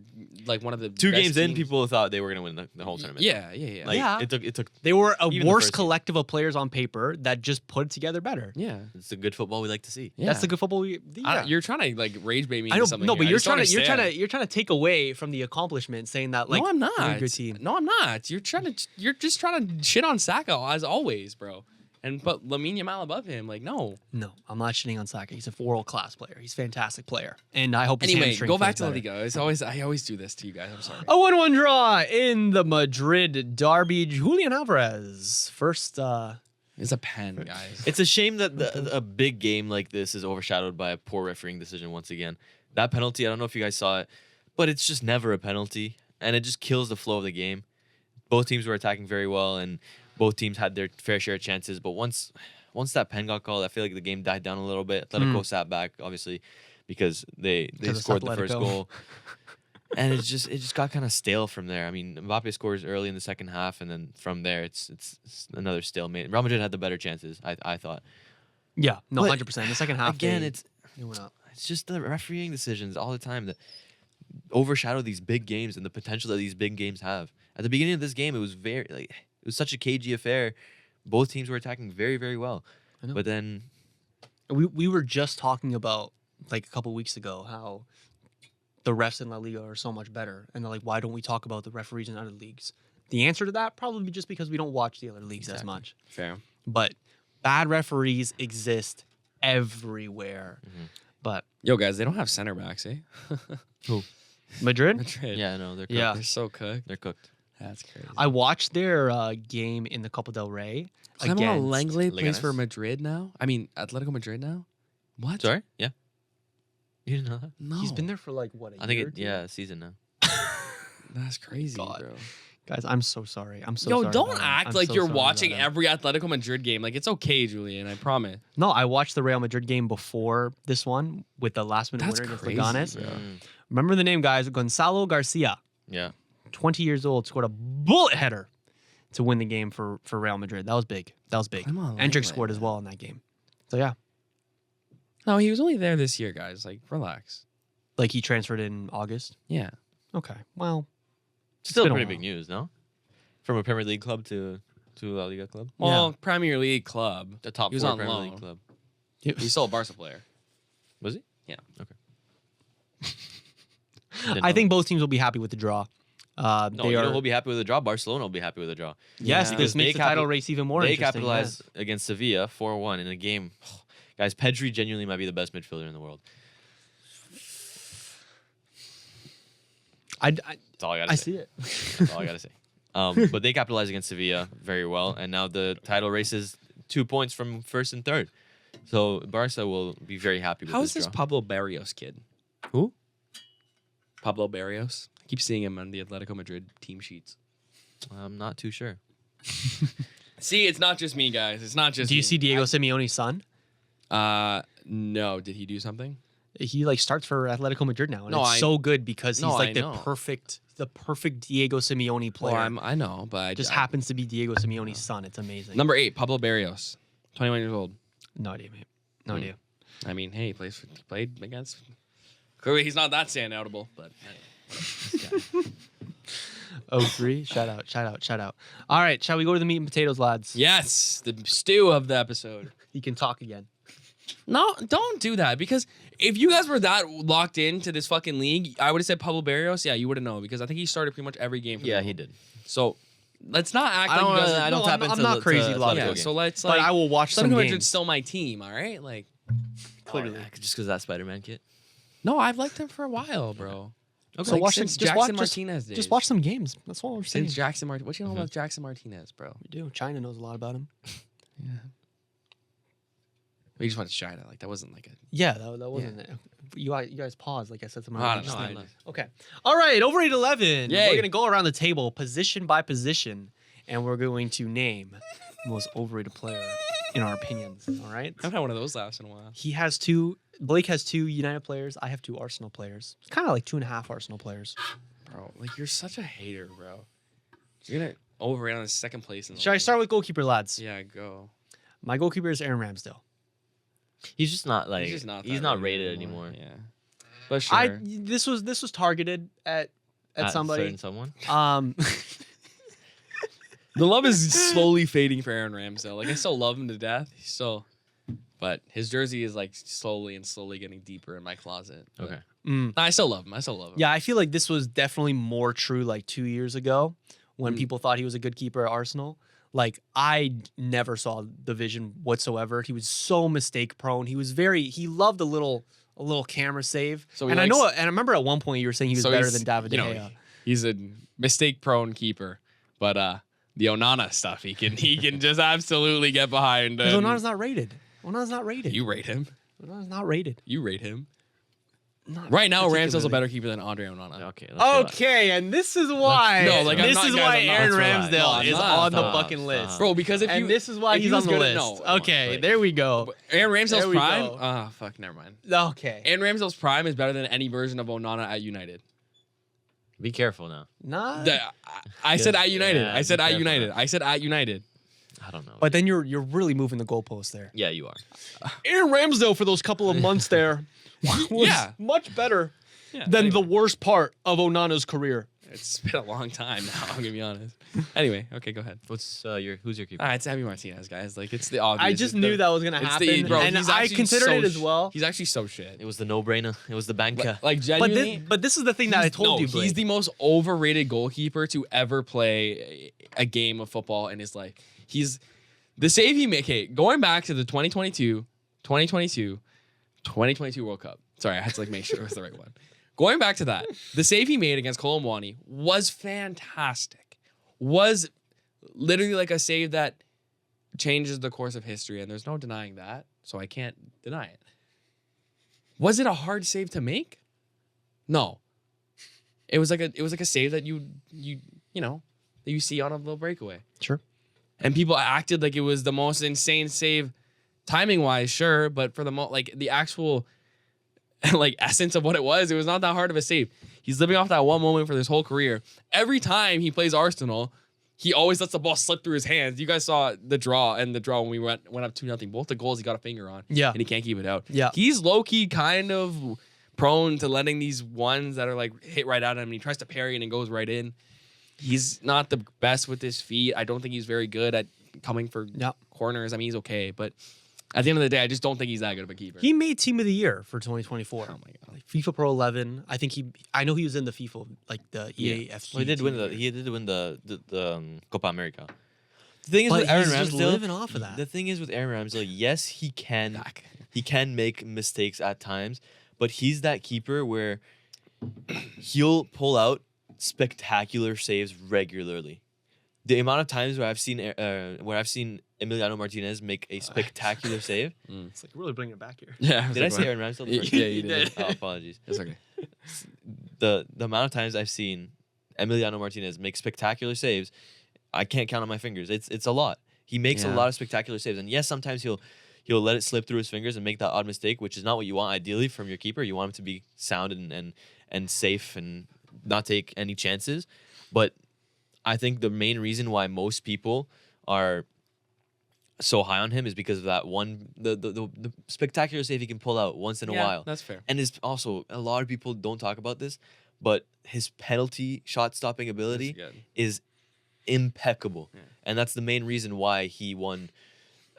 like one of the Two best games in, teams. people thought they were gonna win the whole tournament. Yeah, yeah. Like, Yeah. It took. They were a Even the worse first game. collective of players on paper that just put it together better. yeah. It's the good football we like to see. Yeah. That's the good football. You're trying to like rage bait me I into know, something. no, here. but I you're just don't trying understand. to take away from the accomplishment, saying that like no, I'm we're not. a good team. No, I'm not. You're just trying to shit on Saka as always, bro. And put Lamine Yamal above him. Like, no. No, I'm not shitting on Saka. He's a world class player. He's a fantastic player, and I hope. His Anyway, hamstring go back feels to La better. Liga. I always do this to you guys. I'm sorry. A 1-1 draw in the Madrid derby. Julian Alvarez first. It's a pen, guys. It's a shame that a big game like this is overshadowed by a poor refereeing decision once again. That penalty, I don't know if you guys saw it, but it's just never a penalty, and it just kills the flow of the game. both teams were attacking very well, and both teams had their fair share of chances. But once that pen got called, I feel like the game died down a little bit. Atletico sat back, obviously, because they scored the first goal. And it just got kind of stale from there. I mean, Mbappe scores early in the second half, and then from there, it's another stalemate. Real Madrid had the better chances, I thought. Yeah, no, But 100%. The second half, again, they went up. it's just the refereeing decisions all the time that overshadow these big games and the potential that these big games have. At the beginning of this game, it was such a cagey affair. Both teams were attacking very, very well. I know. But then We were just talking about, like, a couple weeks ago, how the refs in La Liga are so much better. And they're like, why don't we talk about the referees in other leagues? The answer to that, probably just because we don't watch the other leagues as much. Fair. But bad referees exist everywhere. But Yo, guys, they don't have center backs, eh? who? Madrid? Madrid. Yeah, no, they're cooked. Yeah. They're so cooked. They're cooked. That's crazy. I watched their game in the Copa del Rey Clement against Lenglet plays Leganes? for Madrid now? I mean, Atletico Madrid now? What? Sorry? Yeah. You didn't know that? No. He's been there for like what, a I think year or two? a season now. That's crazy, God. bro. Guys, I'm so sorry. I'm so Yo, sorry. don't about him. act I'm like so you're sorry watching about him. every Atletico Madrid game. Like, it's okay, Julian. I promise. No, I watched the Real Madrid game before this one with the last minute That's winner against crazy, Leganes. bro. Remember the name, guys? Gonzalo Garcia, Yeah. 20 years old, scored a bullet header to win the game for Real Madrid. That was big. Come on, Endrick Lenglet, scored as man. well in that game. So yeah, No, he was only there this year, guys. Like, relax. like he transferred in August. Yeah. Okay, well, Still been a pretty while. big news, no? From a Premier League club to a La Liga club. Well, Premier League club. The top He was 4 on Premier loan. League club. He's still a Barca player. Was he? Yeah. Okay. I think both teams will be happy with the draw. No, They you are. know who'll be happy with the draw? Barcelona will be happy with the draw. Yes, Yeah. this Because makes they the title capi- race even more They interesting. capitalized against Sevilla 4-1 in a game. Guys, Pedri genuinely might be the best midfielder in the world. I That's all I gotta say. see it. That's all I gotta say. But they capitalized against Sevilla very well, and now the title race is 2 points from first and third. So Barca will be very happy with How is this this draw. Pablo Barrios kid? Who? Pablo Barrios? I keep seeing him on the Atletico Madrid team sheets. I'm not too sure. See, it's not just me, guys. It's not just Do you me. see Diego Simeone's son? No. Did he do something? He like starts for Atletico Madrid now, and No, it's I- so good because he's No, like I the know. perfect Diego Simeone player. Well, I know, but I just happens to be Diego Simeone's son. It's amazing. Number 8, Pablo Barrios, 21 years old. No idea, mate. No idea. I mean, hey, he played against. Clearly, he's not that standoutable, but Oh, 3. Shout out. All right, shall we go to the meat and potatoes, lads? yes, the stew of the episode. He can talk again. No, don't do that because if you guys were that locked into this fucking league, I would have said Pablo Barrios. Yeah, you wouldn't know because I think he started pretty much every game. For Yeah, them. he did. So let's not act I like don't. you guys are, I don't No, tap I'm into. not the- crazy to locked yeah. Atletico So game. let's But like. I will watch some Atletico games. Madrid's still my team. All right, like. Clearly. Oh, yeah, just because that Spider-Man kit. No, I've liked him for a while, bro. So Like, watch since some, just Jackson watch, Martinez days. just watch some games. That's all we're saying. Since Jackson Martinez. What you know about Jackson Martinez, bro? We do. China knows a lot about him. We just went to China. Like that wasn't like a. Yeah, that wasn't it. You guys paused like I said something. I really don't know, interesting. I Okay. All right. Overrated 11. Yay. We're gonna go around the table, position by position, and we're going to name the most overrated player in our opinions. All right. I've had one of those laughs in a while. He has 2. Blake has 2 United players. I have 2 Arsenal players. It's kind of like 2.5 Arsenal players. Bro, like you're such a hater, bro. You're gonna overrate on the second place in the Should I league. start with goalkeeper, lads? Yeah, go. My goalkeeper is Aaron Ramsdale. He's just not like. He's just not. He's that not rated anymore. Yeah. But sure. This was targeted at somebody. Certain someone. The love is slowly fading for Aaron Ramsdale. Like I still love him to death. He's still, but his jersey is like slowly getting deeper in my closet. But- Okay. No, I still love him. I still love him. Yeah, I feel like this was definitely more true like 2 years ago when Mm. people thought he was a good keeper at Arsenal. Like I never saw the vision whatsoever. He was so mistake prone. He loved a little camera save. So he and likes- I remember at one point you were saying he was So better he's- than David De you know, Gea. He's a mistake prone keeper, but the Onana stuff he can just absolutely get behind. Because and Onana's not rated. Onana's not rated. You rate him. Onana's not rated. You rate him. Right now, Ramsdale's a particularly. better keeper than Andre Onana. Okay. let's relax. Okay, and this is why. No, like, I'm this not- is guys, why I'm not. Aaron Let's relax. No, Ramsdale I'm is not. on the Stop, fucking stop. list. Bro, because if And you this is why if he's he on was the good list. at- no, Okay, wait. there we go. Aaron Ramsdale's There we prime. go. Ah, fuck, never mind. Okay. Aaron Ramsdale's prime is better than any version of Onana at United. Be careful now. Nah. I said at United. Yeah, I said be at careful United. now. I said at United. I don't know. But then you're really moving the goalpost there. yeah, you are. Aaron Ramsdale for those couple of months there was Yeah. much better Yeah, than anyway. the worst part of Onana's career. It's been a long time now. I'm gonna be honest. Anyway, okay, go ahead. What's who's your keeper? It's Emi Martinez, guys. Like it's the obvious. I just It's knew the- that was gonna it's happen, the- bro, and he's I actually considered so it as well. He's actually so shit. It was the no-brainer. It was the banker. Like But genuinely. this is the thing that I told you, he's Blake. the most overrated goalkeeper to ever play a game of football in his life. He's the save he made. Okay, going back to the 2022 World Cup. Sorry, I had to make sure it was the right one. Going back to that, the save he made against Colomwani was fantastic. Was literally like a save that changes the course of history, and there's no denying that. So I can't deny it. Was it a hard save to make? No. It was like a save that you know that you see on a little breakaway. Sure. And people acted like it was the most insane save, timing wise, sure, but for the the actual like essence of what it was not that hard of a save. He's living off that one moment for his whole career. Every time he plays Arsenal, he always lets the ball slip through his hands. You guys saw the draw when we went up 2-0. Both the goals he got a finger on. Yeah. And he can't keep it out. Yeah. He's low-key kind of prone to letting these ones that are like hit right at him, and he tries to parry and it goes right in. He's not the best with his feet. I don't think he's very good at coming for corners. I mean, he's okay, but at the end of the day, I just don't think he's that good of a keeper. He made Team of the Year for 2024. Oh my god. Like FIFA Pro 11. I know he was in the FIFA, like the EAFC. Well, he did Team win of the the he Year. did win the Copa America. The thing is But with Aaron he's just Ramsdale, living off of that. The thing is with Aaron Ramsdale, yes, he can Back. he can make mistakes at times, but he's that keeper where he'll pull out spectacular saves regularly. The amount of times where I've seen Emiliano Martinez make a spectacular save. It's like really bringing it back here. Yeah. Did I say Aaron Ramsdale? Yeah, first? you did. Oh, apologies. It's okay. The amount of times I've seen Emiliano Martinez make spectacular saves, I can't count on my fingers. It's a lot. He makes a Yeah. lot of spectacular saves, and yes, sometimes he'll let it slip through his fingers and make that odd mistake, which is not what you want ideally from your keeper. You want him to be sound and safe and not take any chances. But I think the main reason why most people are so high on him is because of that one the spectacular save he can pull out once in a while. That's fair. And his also a lot of people don't talk about this, but his penalty shot stopping ability That's good. is impeccable. Yeah. And that's the main reason why he won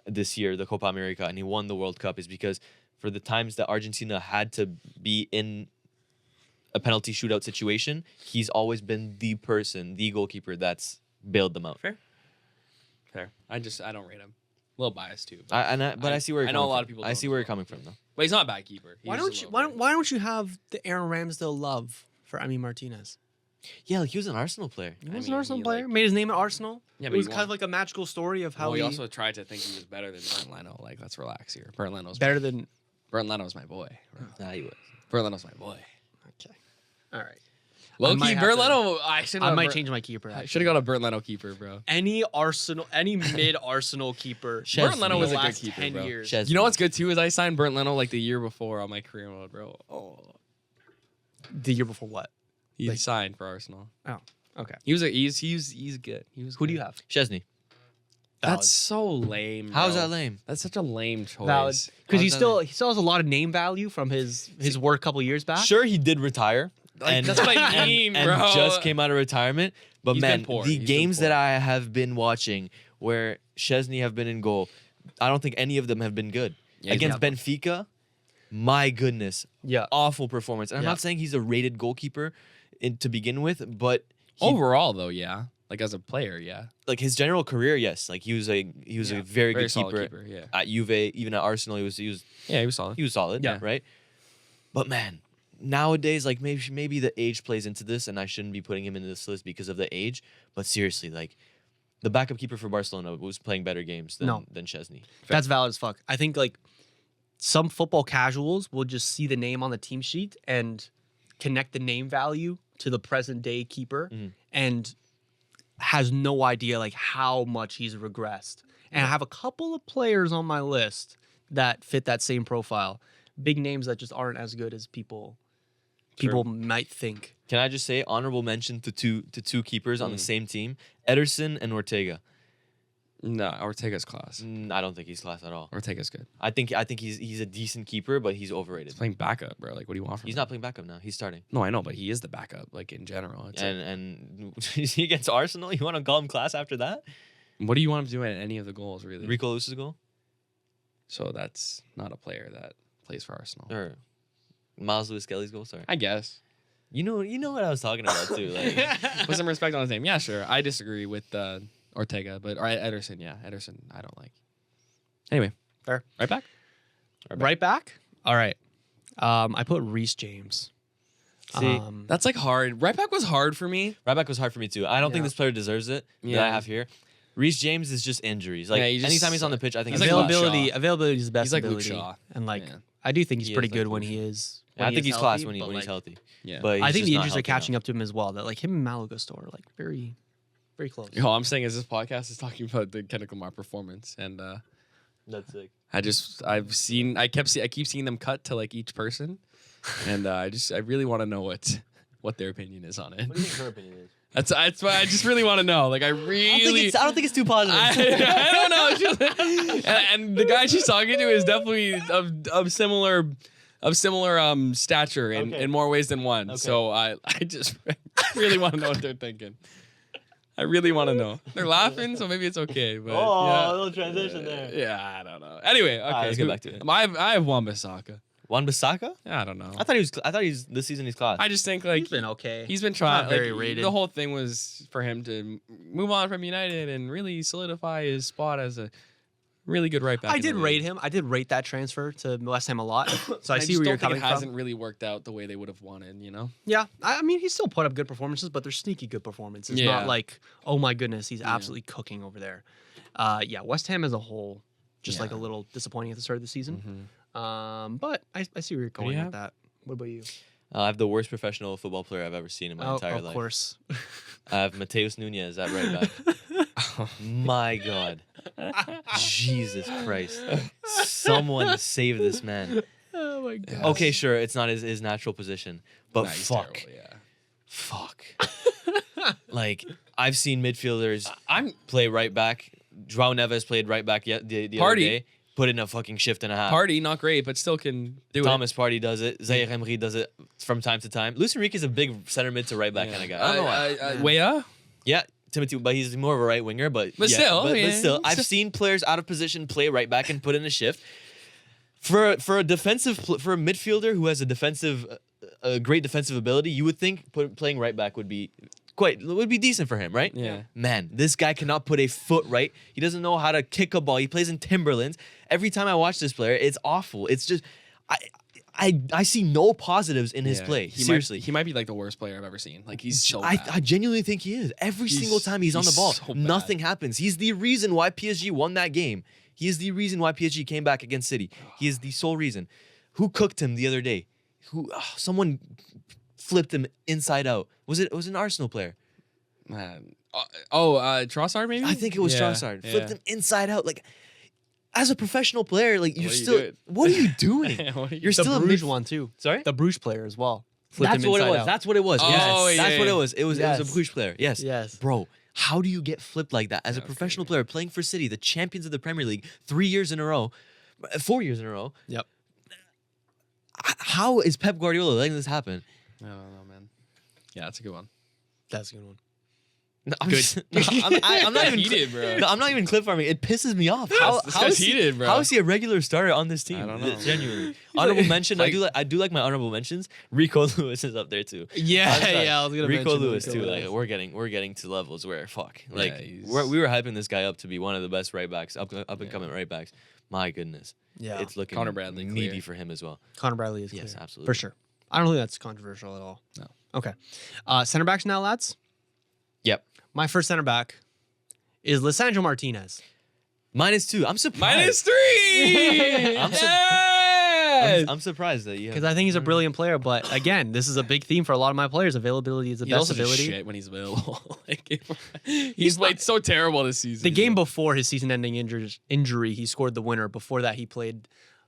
this year the Copa America and he won the World Cup, is because for the times that Argentina had to be in a penalty shootout situation, he's always been the goalkeeper that's bailed them out. Fair. I don't rate him. A little biased too. But, I see where you're I know coming a lot from. of people I don't see as where you're well. coming from though. but he's not a bad keeper. He's Why just a don't you little why don't you have the Aaron Ramsdale love for Emi Martinez? Yeah, like he was an Arsenal player. He was mean, an Arsenal he, player, like- made his name at Arsenal. Yeah, It but was he kind of won. like a magical story of how Well, he he also tried to think he was better than Bernd Leno. Like, let's relax here. Bernd Leno's better than. Bernd Leno's my boy. Nah, he was. Bernd Leno's my boy. Okay, all right. Low might key, have Bernd to- Leno. I should. I might change my keeper. I should have got a Bernd Leno keeper, bro. Any mid Arsenal keeper. Chesney. Bernd Leno in was the a good last keeper, 10 bro. years. Chesney. You know what's good too is I signed Bernd Leno like the year before on my career mode, bro. Oh, The year before what? he Like- signed for Arsenal. Oh, okay. He's good. He was. Who do good. you have? Chesney. That's so lame. How's bro. that lame? That's such a lame choice. Valid. Because How's that he still has a lot of name value from his work a couple years back. Sure, he did retire. Like, that's what I mean, and bro. just came out of retirement. But He's man, been poor. the He's been games poor. that I have been watching where Chesney have been in goal, I don't think any of them have been good. Yeah, he's Against Benfica, my goodness, Yeah. awful performance. And I'm Yeah. not saying he's a rated goalkeeper to begin with, but he, Overall, though, yeah. Like as a player, yeah. like his general career, yes, like he was a very good solid keeper. Yeah. At Juve, even at Arsenal, he was Yeah, he was solid. he was solid, Yeah. right? But man, nowadays, like maybe the age plays into this, and I shouldn't be putting him into this list because of the age. But seriously, like the backup keeper for Barcelona was playing better games than Chesney. That's valid as fuck. I think like some football casuals will just see the name on the team sheet and connect the name value to the present day keeper and has no idea like how much he's regressed. And I have a couple of players on my list that fit that same profile. Big names that just aren't as good as people might think. Can I just say honorable mention to two keepers on the same team, Ederson and Ortega. No, Ortega's class. I don't think he's class at all. Ortega's good. I think he's a decent keeper, but he's overrated. He's playing backup, bro. Like, what do you want from him? He's not playing backup now. He's starting. No, I know, but he is the backup, like, in general. It's And he against Arsenal? You want to call him class after that? what do you want him to do at any of the goals, really? Rico Lewis's goal? So that's not a player that plays for Arsenal. Or Miles Lewis Kelly's goal? Sorry. I guess. You know what I was talking about, too. Like, Put some respect on his name. Yeah, sure. I disagree with Ortega, but Ederson, yeah. Ederson, I don't like. Anyway. Fair. Right back? Right back? All right. I put Reece James. See, That's like hard. Right back was hard for me. right back was hard for me, too. I don't think Yeah. this player deserves it that I Yeah. have here. Reece James is just injuries. Like, Yeah, he just- anytime he's on the pitch, I think He's it's like Luke Availability is the best He's like Luke ability. Shaw. And like Yeah. I do think he's He pretty is good like when Luke he is. I think he's class when he's healthy. Yeah. But I he's think just the not injuries are healthy catching now. up to him as well. That like him and Malaga are like very, very close. All I'm saying is this podcast is talking about the Kendrick Lamar performance, and That's sick. I keep seeing them cut to like each person, and I really want to know what their opinion is on it. What do you think her opinion is? That's why I just really want to know. Like, I don't think it's too positive. I don't know. It's just- and the guy she's talking to is definitely of similar stature Okay. in more ways than one. Okay. So I just really want to know what they're thinking. I really want to know. They're laughing, so maybe it's okay. But a little transition there. yeah, I don't know. Anyway, okay, let's get back to it. I have Wan-Bissaka. Wan-Bissaka? I don't know. I thought he's this season he's class. I just think like He's been okay. he's been trying. Not very like, rated. The whole thing was for him to move on from United and really solidify his spot as a really good right back. I in the did league. rate him. I did rate that transfer to West Ham a lot. So I I see just where don't you're think coming it hasn't from. really worked out the way they would have wanted. You know. Yeah, I mean, he still put up good performances, but they're sneaky good performances. Yeah. Not like, oh my goodness, he's absolutely cooking over there. Yeah, West Ham as a whole, just like a Yeah. little disappointing at the start of the season. But I see where you're do going you with have? that. What about you? I have the worst professional football player I've ever seen in my entire of life. course. I have Mateus Nunes at right back. My God. Jesus Christ. Someone save this man. Oh my god. Okay, sure, it's not his natural position, but Nah, he's fuck. terrible, yeah. Fuck. Like, I've seen midfielders I'm play right back. João Neves played right back the other Party. day. Put in a fucking shift and a half. Party, not great, but still can do Thomas Partey does it. Zaire Emery does it from time to time. Luis Enrique is a big center mid to right it. back kind of guy. I don't know why. Weah? Yeah, Timothy, but he's more of a right winger. But But yeah, still, but yeah. still, I've seen players out of position play right back and put in a shift. For a midfielder who has a great defensive ability, you would think playing right back would be decent for him, right? Yeah. Man, this guy cannot put a foot right. He doesn't know how to kick a ball. He plays in Timberlands. Every time I watch this player, it's awful. It's just I see no positives in his Yeah. play. He Seriously. he might be like the worst player I've ever seen. Like, he's so I bad. genuinely think he is. Every single time he's on the he's ball, so bad. nothing happens. He's the reason why PSG won that game. He is the reason why PSG came back against City. He is the sole reason. Who cooked him the other day? Someone flipped him inside out. Was it an Arsenal player? Man. Trossard maybe? I think it was Yeah, Trossard. yeah. Flipped him inside out. Like, as a professional player, like What you're are you still. doing? What are you doing? What are you You're The still a Bruges mid. one too. Sorry. The Bruges player as well. Flipped That's him what it inside was. out. That's what it was. Oh, Yes. yeah, That's what yeah. it was. It was Yes. a Bruges player. Yes. Yes. Bro, how do you get flipped like that as a professional player playing for City, the champions of the Premier League, 4 years in a row? Yep. How is Pep Guardiola letting this happen? I don't know, man. Yeah, that's a good one. That's a good one. No, I'm, Good. just- no, I'm not even Heated, bro. No, I'm not even clip farming. It pisses me off. This How guy's is he, heated, bro. How is he a regular starter on this team? I don't know. Genuinely. Honorable mention. like- I do like my honorable mentions. Rico Lewis is up there too. Yeah, I'm sorry. yeah. I was gonna Rico mention Lewis Rico too. Lewis. Like we're getting to levels where fuck. Yeah, Like he's- we were hyping this guy up to be one of the best right backs, up and coming right backs. My goodness. Yeah. It's looking Connor Bradley, needy clear. for him as well. Connor Bradley is Yes, clear. absolutely. For sure. I don't think that's controversial at all. No. Okay. Center backs now, lads. Yep. My first center back is Lisandro Martinez. -2. I'm surprised. -3. I'm sur- Yes. I'm surprised that you. Because I think he's a brilliant player. But again, this is a big theme for a lot of my players. Availability is the He's best also just ability. shit when he's available. Like, he's played so terrible this season. The game before his season-ending injury, he scored the winner. Before that, he played.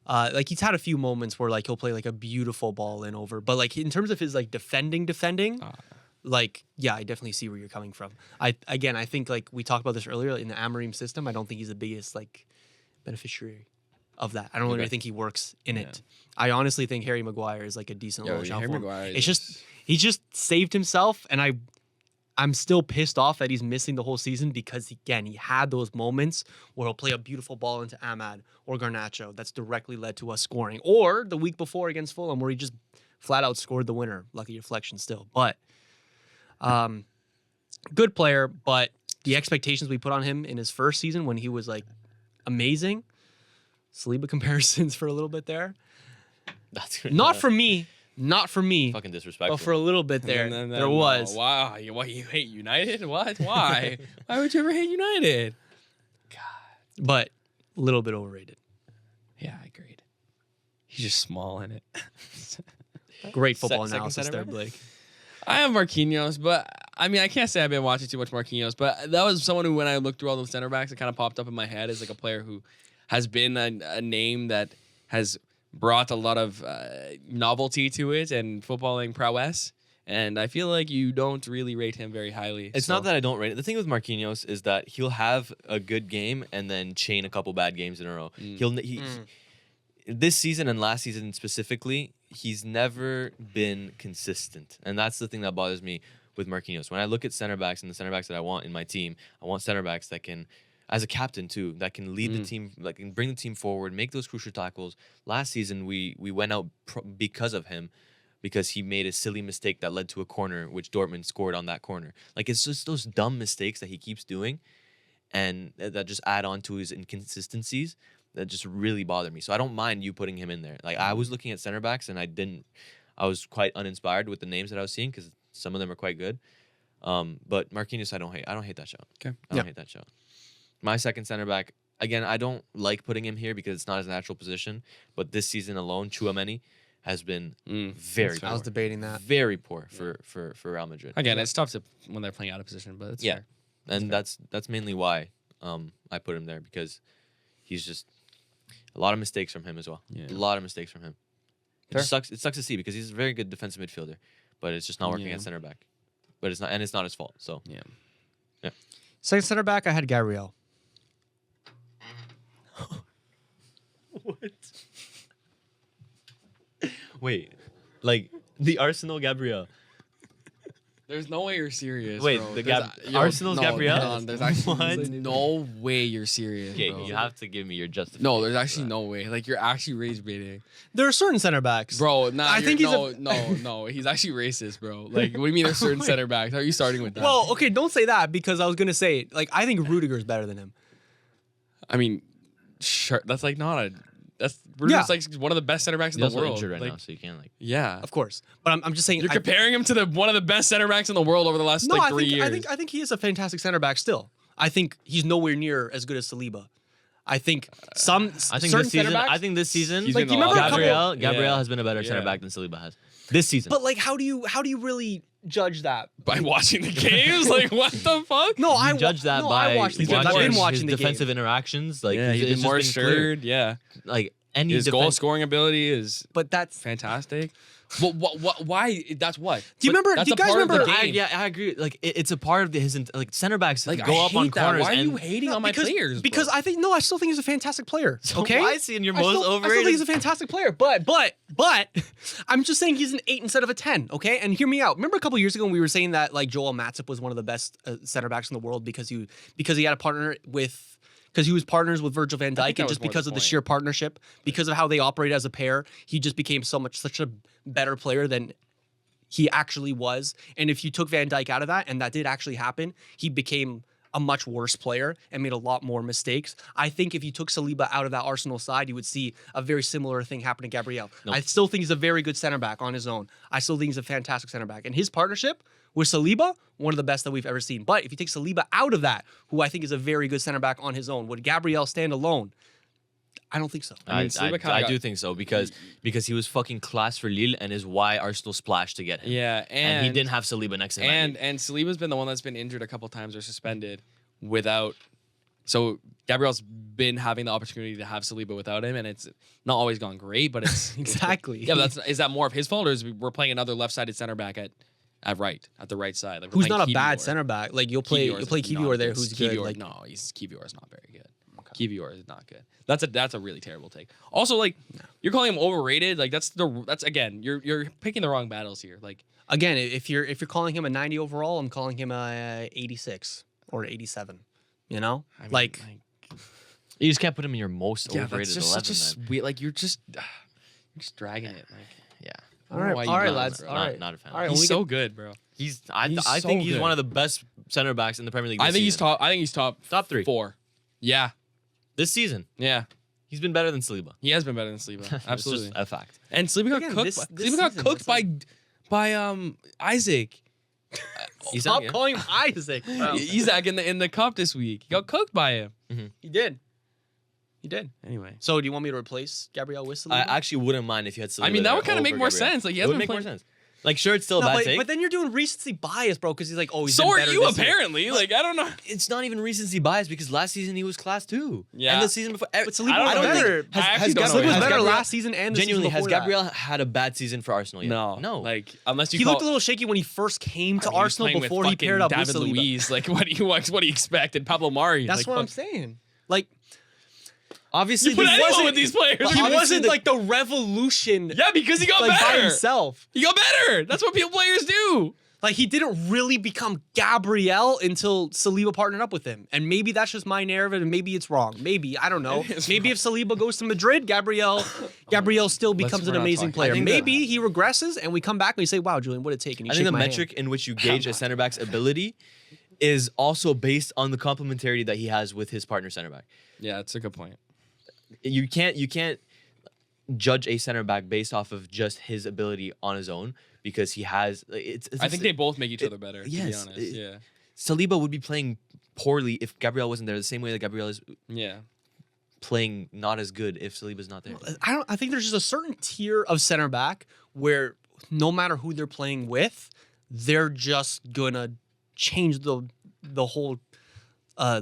Like he's had a few moments where like he'll play like a beautiful ball in over, but like in terms of his like defending, like yeah, I definitely see where you're coming from. I think like we talked about this earlier in the Amorim system. I don't think he's the biggest like beneficiary of that. I don't really think he works in it. I honestly think Harry Maguire is like a decent little shot for him. It's just he just saved himself, and I'm still pissed off that he's missing the whole season because, again, he had those moments where he'll play a beautiful ball into Ahmad or Garnacho that's directly led to us scoring. Or the week before against Fulham where he just flat out scored the winner. Lucky reflection still. But good player, but the expectations we put on him in his first season when he was, like, amazing. Saliba comparisons for a little bit there. That's Not for me. Not for me. Fucking disrespectful. But for a little bit there, there was. Wow, you hate United? What? Why? Why would you ever hate United? God. But a little bit overrated. Yeah, I agreed. He's just small in it. Great football Second analysis center there, back? Blake. I have Marquinhos, but I mean, I can't say I've been watching too much Marquinhos, but that was someone who, when I looked through all those center backs, it kind of popped up in my head as like a player who has been a name that has brought a lot of novelty to it and footballing prowess. And I feel like you don't really rate him very highly. It's not that I don't rate it. The thing with Marquinhos is that he'll have a good game and then chain a couple bad games in a row. This season and last season specifically, he's never been consistent. And that's the thing that bothers me with Marquinhos. When I look at center backs and the center backs that I want in my team, I want center backs that can, as a captain too, that can lead the team, like can bring the team forward, make those crucial tackles. Last season, we went out because of him, because he made a silly mistake that led to a corner, which Dortmund scored on that corner. Like, it's just those dumb mistakes that he keeps doing and that just add on to his inconsistencies that just really bother me. So I don't mind you putting him in there. Like, I was looking at center backs and I was quite uninspired with the names that I was seeing because some of them are quite good. But Marquinhos, I don't hate that shot. Okay. I don't hate that shot. My second center back, again, I don't like putting him here because it's not his natural position. But this season alone, Chouameni has been very poor. I was debating that. Very poor for Real Madrid. Again, it's tough when they're playing out of position, but it's fair. And that's mainly why I put him there, because he's just a lot of mistakes from him as well. Yeah. A lot of mistakes from him. It just sucks. It sucks to see because he's a very good defensive midfielder, but it's just not working at center back. But it's not his fault. So yeah. Second center back, I had Gabriel. What? Wait, like the Arsenal Gabriel. There's no way you're serious. Wait, bro. Arsenal's Gabriel? Hold on, there's actually What? no way you're serious. Okay, bro. you have to give me your justification. No, there's actually no way. Like, you're actually race baiting, There are certain center backs. bro. Nah, I think he's no. He's actually racist, bro. Like, what do you mean there's certain center backs? How are you starting with that? Well, okay, don't say that because I was gonna say like I think Rudiger is better than him. I mean, sure. That's like not a. That's Rudiger's like one of the best center backs in He's the also world. injured right like, now, so you can't like. Yeah, Of course, but I'm just saying you're comparing him to one of the best center backs in the world over the last No, like 3 years. I think he is a fantastic center back still. I think he's nowhere near as good as Saliba. I think I think certain this season. center backs, I think this season. He's like, been you remember a Gabriel couple- Yeah. has been a better center Yeah. back than Saliba has this season. but like how do you really judge that? By watching the games, like what the fuck? No, I judge that no, by I watched the games. I've watching been watching his the defensive game. interactions. Like, Yeah, he's it's been more just been clear. assured. Yeah, Like any his goal defense. scoring ability is But that's fantastic. What? Why? That's what. Do you But remember- That's do you a guys part remember- of the game. I agree. Like it's a part of his like center backs Like, go I up on hate that. corners. Why are you and hating on my players? because bro? I think I still think he's a fantastic player. Okay, why is he in your I most still think overrated? he's a fantastic player. But I'm just saying he's an 8 instead of a 10. Okay, and hear me out. Remember a couple years ago when we were saying that like Joel Matip was one of the best center backs in the world because he had a partner with. Because he was partners with Virgil van think Dijk, that and was just more because the of the point. sheer partnership, because of how they operate as a pair, he just became such a better player than he actually was. And if you took Van Dijk out of that, and that did actually happen, he became a much worse player and made a lot more mistakes. I think if you took Saliba out of that Arsenal side, you would see a very similar thing happen to Gabriel. No. I still think he's a very good center back on his own. I still think he's a fantastic center back. And his partnership with Saliba, one of the best that we've ever seen. But if you take Saliba out of that, who I think is a very good center back on his own, would Gabriel stand alone? I don't think so. I mean, Saliba kinda I got- do think so because he was fucking class for Lille and is why Arsenal splashed to get him. Yeah, and he didn't have Saliba next to him. and Saliba's been the one that's been injured a couple times or suspended without. So Gabriel's been having the opportunity to have Saliba without him, and it's not always gone great. But it's Exactly. Yeah, but is that more of his fault, or is we're playing another left-sided center back at the right side? Like, we're Who's playing not a bad Kiwior. center back? Like you'll play Kiwior there, who's good. Like No, Kiwior is not very good. Kiwior is not good. That's a really terrible take. Also, like, you're calling him overrated. Like, that's again, you're picking the wrong battles here. Like, again, if you're calling him a 90 overall, I'm calling him a 86 or 87. You know, I mean, like You just can't put him in your most yeah, overrated that's just 11. such a then. weird. Like, you're just dragging it. Like, Yeah, I don't know why you do lads. that, All bro. right, not a fan. All right, He's when we so get- good, bro. I so think he's good. one of the best center backs in the Premier League. I This think he's season. top. I think he's top 3 4. Yeah, this season. yeah. He's been better than Saliba. He has been better than Saliba. It's Absolutely. just a fact. And Saliba got Again, cooked. this Saliba got season cooked was by Isaac. He's Stop not- calling him Isaac. bro. Isaac in the cup this week. He got cooked by him. He did. He did. Anyway. So do you want me to replace Gabriel with Saliba? I actually wouldn't mind if you had Saliba. I mean, that there would kind of make over more Gabriel. sense. Like, he It hasn't would been make more playing. sense. Like, sure, it's still a No, bad take. but then you're doing recency bias, bro, because he's like, oh, he's So been are better you this year. apparently. Like, I don't know. It's not even recency bias because last season he was class 2. Yeah. And the season before. But Saliba I don't was know. better. I actually don't know. Saliba was Has better Gabriel- last season and the Genuinely, season has before that. Gabriel had a bad season for Arsenal yet? No. Like, unless you He call, looked a little shaky when he first came to I mean, he was Arsenal playing with before he fucking paired up David with Saliba. Luiz. Like, what do you expected? Pablo Mari. That's like, what I'm fuck. saying. Like, Obviously, You put this anyone wasn't- with these players. he obviously wasn't the- like the revolution Yeah, because he got like by better. himself. He got better. That's what people players do. Like he didn't really become Gabriel until Saliba partnered up with him. And maybe that's just my narrative and maybe it's wrong. Maybe, I don't know. It is Maybe if Saliba goes to Madrid, Gabriel still becomes an we're not amazing talking- player. I think that- Maybe he regresses and we come back and we say, wow, Julian, what did it take? And you I shake think the my metric hand. in which you gauge a center back's ability is also based on the complementarity that he has with his partner center back. Yeah, that's a good point. You can't judge a center back based off of just his ability on his own because he has. It's I think they both make each other better. yes, to be honest. Yeah, Saliba would be playing poorly if Gabriel wasn't there. The same way that Gabriel is yeah. playing not as good if Saliba's not there. I think there's just a certain tier of center back where no matter who they're playing with, they're just gonna change the whole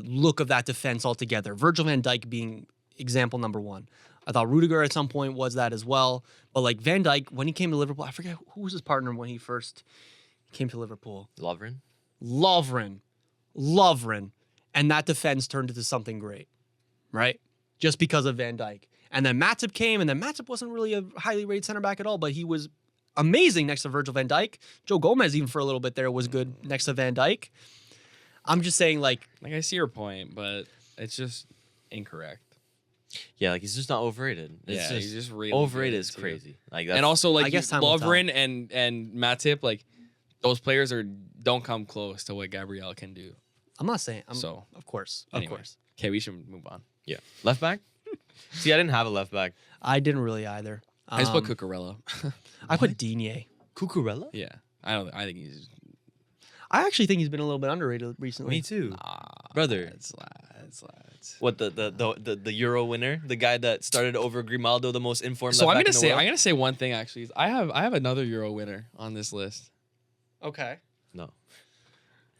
look of that defense altogether. Virgil van Dijk being example number one. I thought Rudiger at some point was that as well. But like Van Dijk, when he came to Liverpool, I forget who was his partner when he first came to Liverpool. Lovren. Lovren. And that defense turned into something great, right? Just because of Van Dijk. And then Matip came, and then Matip wasn't really a highly rated center back at all, but he was amazing next to Virgil van Dijk. Joe Gomez, even for a little bit there, was good next to Van Dijk. I'm just saying, like, Like, I see your point, but it's just incorrect. Yeah, like he's just not overrated. It's Yeah, he's just really overrated good, is too. crazy. Like that's, And also, like, I guess time will Lovren and Matip, like, those players don't come close to what Gabriel can do. I'm not saying. So, of course. anyway. Of course. Okay, we should move on. yeah, left back. See, I didn't have a left back. I didn't really either. I just put Cucurella. I put Digne. Cucurella. Yeah, I think he's I actually think he's been a little bit underrated recently. Me too, brother. Lads. What the Euro winner, the guy that started over Grimaldo, the most informed. So left I'm back in the gonna world? say one thing actually. I have another Euro winner on this list. Okay. No.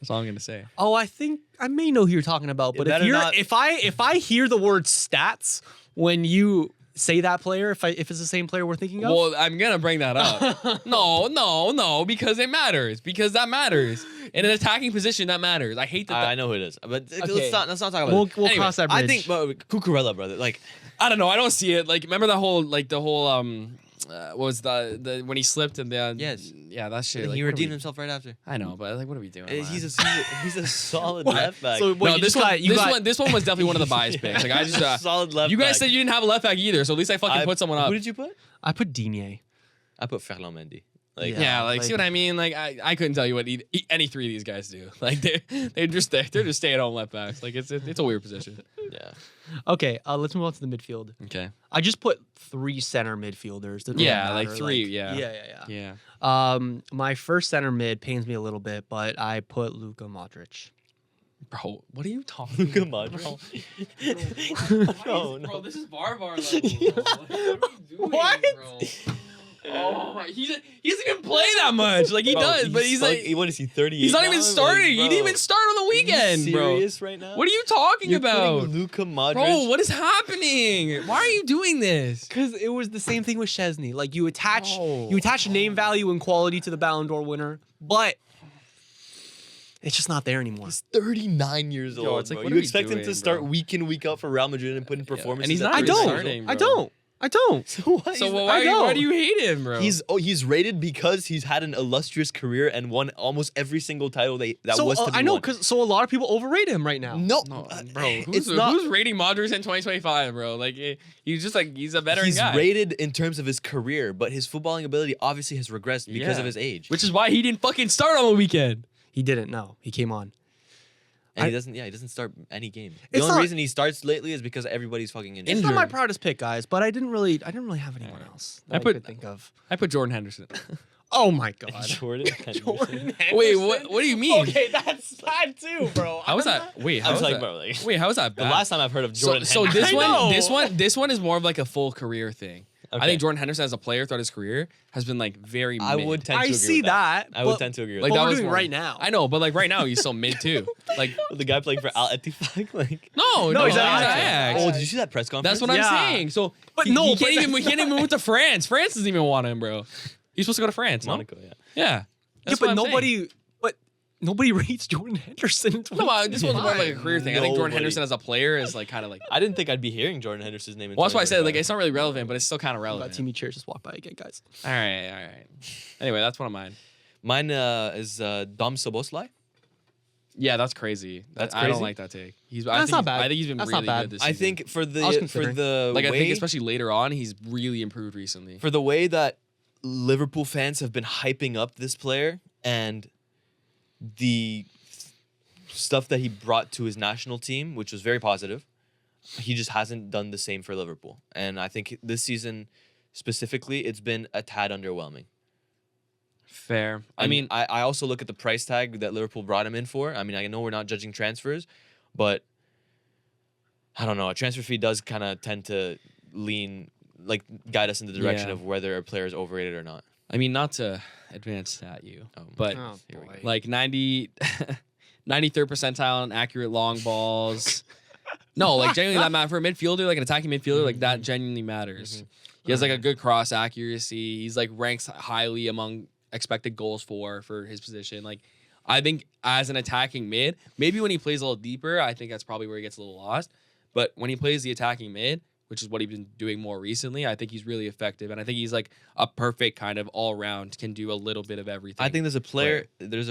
That's all I'm gonna say. Oh, I think I may know who you're talking about, but better not- if I hear the word stats when you say that player, if it's the same player we're thinking of, Well, I'm gonna bring that up. no, because it matters. Because that matters. In an attacking position, that matters. I hate that. I know who it is, but Okay. let's not talk about we'll it. we'll cross that bridge. I think Cucurella, brother. Like I don't know. I don't see it. Like, remember the whole what was the when he slipped and then Yes. yeah, that shit. Like, he what are redeemed we- himself right after. I know, but like, what are we doing? He's man? he's a solid What? left back. So, No, you just got- you got- this one was definitely one of the bias picks. Like I just solid left. you guys back. said you didn't have a left back either, so at least I fucking put someone up. Who did you put? I put Digne. I put Ferland Mendy. Like Yeah, like, like- see what I mean? Like I couldn't tell you what any three of these guys do. Like they're just stay at home left backs. Like it's a weird position. yeah. Okay, let's move on to the midfield. Okay. I just put 3 center midfielders. That really Yeah, like matter, 3, yeah. Yeah. Yeah. My first center mid pains me a little bit, but I put Luka Modric. Bro, what are you talking Luka about? Modric. Bro, No. this is bar level, bro. Like, what are you doing, What? bro? Oh my, he doesn't even play that much. Like he Bro, does, but he's like, what is he, 38? he's not even now? starting. He didn't bro, even start on the weekend, are you bro. serious right now? What are you talking You're about? putting Luka Modric. Bro, what is happening? Why are you doing this? Because it was the same thing with Chesney. Like you attach No. name value and quality to the Ballon d'Or winner, but it's just not there anymore. He's 39 years Yo, old. it's like, bro. what are You we expect him doing, to start bro? week in, week out for Real Madrid and put in performances. and he's at not I even 30 don't. years starting, I bro. don't. I don't. So what? So He's- why do you hate him, bro? He's rated because he's had an illustrious career and won almost every single title that So was to be I know won. because a lot of people overrate him right now. No, no, bro. it's not. Who's rating Modric in 2025, bro? Like he's just like he's a veteran He's guy. rated in terms of his career, but his footballing ability obviously has regressed because Yeah. of his age. Which is why he didn't fucking start on the weekend. He didn't. No, he came on. and I- he doesn't start any game. The It's only not- reason he starts lately is because everybody's fucking injured. It's not my Injured. proudest pick, guys, but I didn't really have anyone else that I, put- could think of. I put Jordan Henderson. Oh my god. Jordan. Jordan Wait, Henderson? what do you mean? Okay, that's bad too, bro. How was that? Wait, how I was was like, that? bro, like, Wait, how was that the bad? last time I've heard of So, Jordan. so Henderson. this one is more of like a full career thing. I Okay. think Jordan Henderson as a player throughout his career has been like very I mid. would tend to I agree see with that. I would but- tend to agree with Like But that we're was doing more- right now. I know, but like right now he's still mid too. Like that. The guy playing for Al Ettifaq, like. no, he's he's at Ajax. Oh, did you see that press conference? That's what I'm Yeah. saying. So But he, no, he but can't even that's he can't even move to France. France doesn't even want him, bro. He's supposed to go to France, no? Monaco, yeah. Yeah. Yeah, That's but what I'm saying. nobody rates Jordan Henderson. In No, this was more like a 25. career thing. I think Jordan Nobody. Henderson as a player is like kind of like. I didn't think I'd be hearing Jordan Henderson's name. In Well, that's why I said like 2025. it's not really relevant, but it's still kind of Got relevant. Timmy Cheers just walked by again, guys. All right. Anyway, that's one of mine. Mine is Dom Soboslai. Yeah, that's crazy. That's I don't crazy? like that take. I That's think not bad. I think he's been That's not really bad. good this I season. think for I was the considering. way I think especially later on, he's really improved recently. for the way that Liverpool fans have been hyping up this player and the stuff that he brought to his national team, which was very positive, he just hasn't done the same for Liverpool. And I think this season specifically, it's been a tad underwhelming. Fair. I And mean, I also look at the price tag that Liverpool brought him in for. I mean, I know we're not judging transfers, but I don't know. A transfer fee does kind of tend to guide us in the direction Yeah. of whether a player is overrated or not. not to advance at you, Oh, but Oh, here we go. boy. like 93rd percentile in accurate long balls. No, like genuinely that matters for a midfielder, like an attacking midfielder, like that genuinely matters. He has like a good cross accuracy. He's like ranks highly among expected goals for his position. Like I think as an attacking mid, maybe when he plays a little deeper, I think that's probably where he gets a little lost. But when he plays the attacking mid, which is what he's been doing more recently, I think he's really effective. And I think he's like a perfect kind of all round, can do a little bit of everything. I think there's a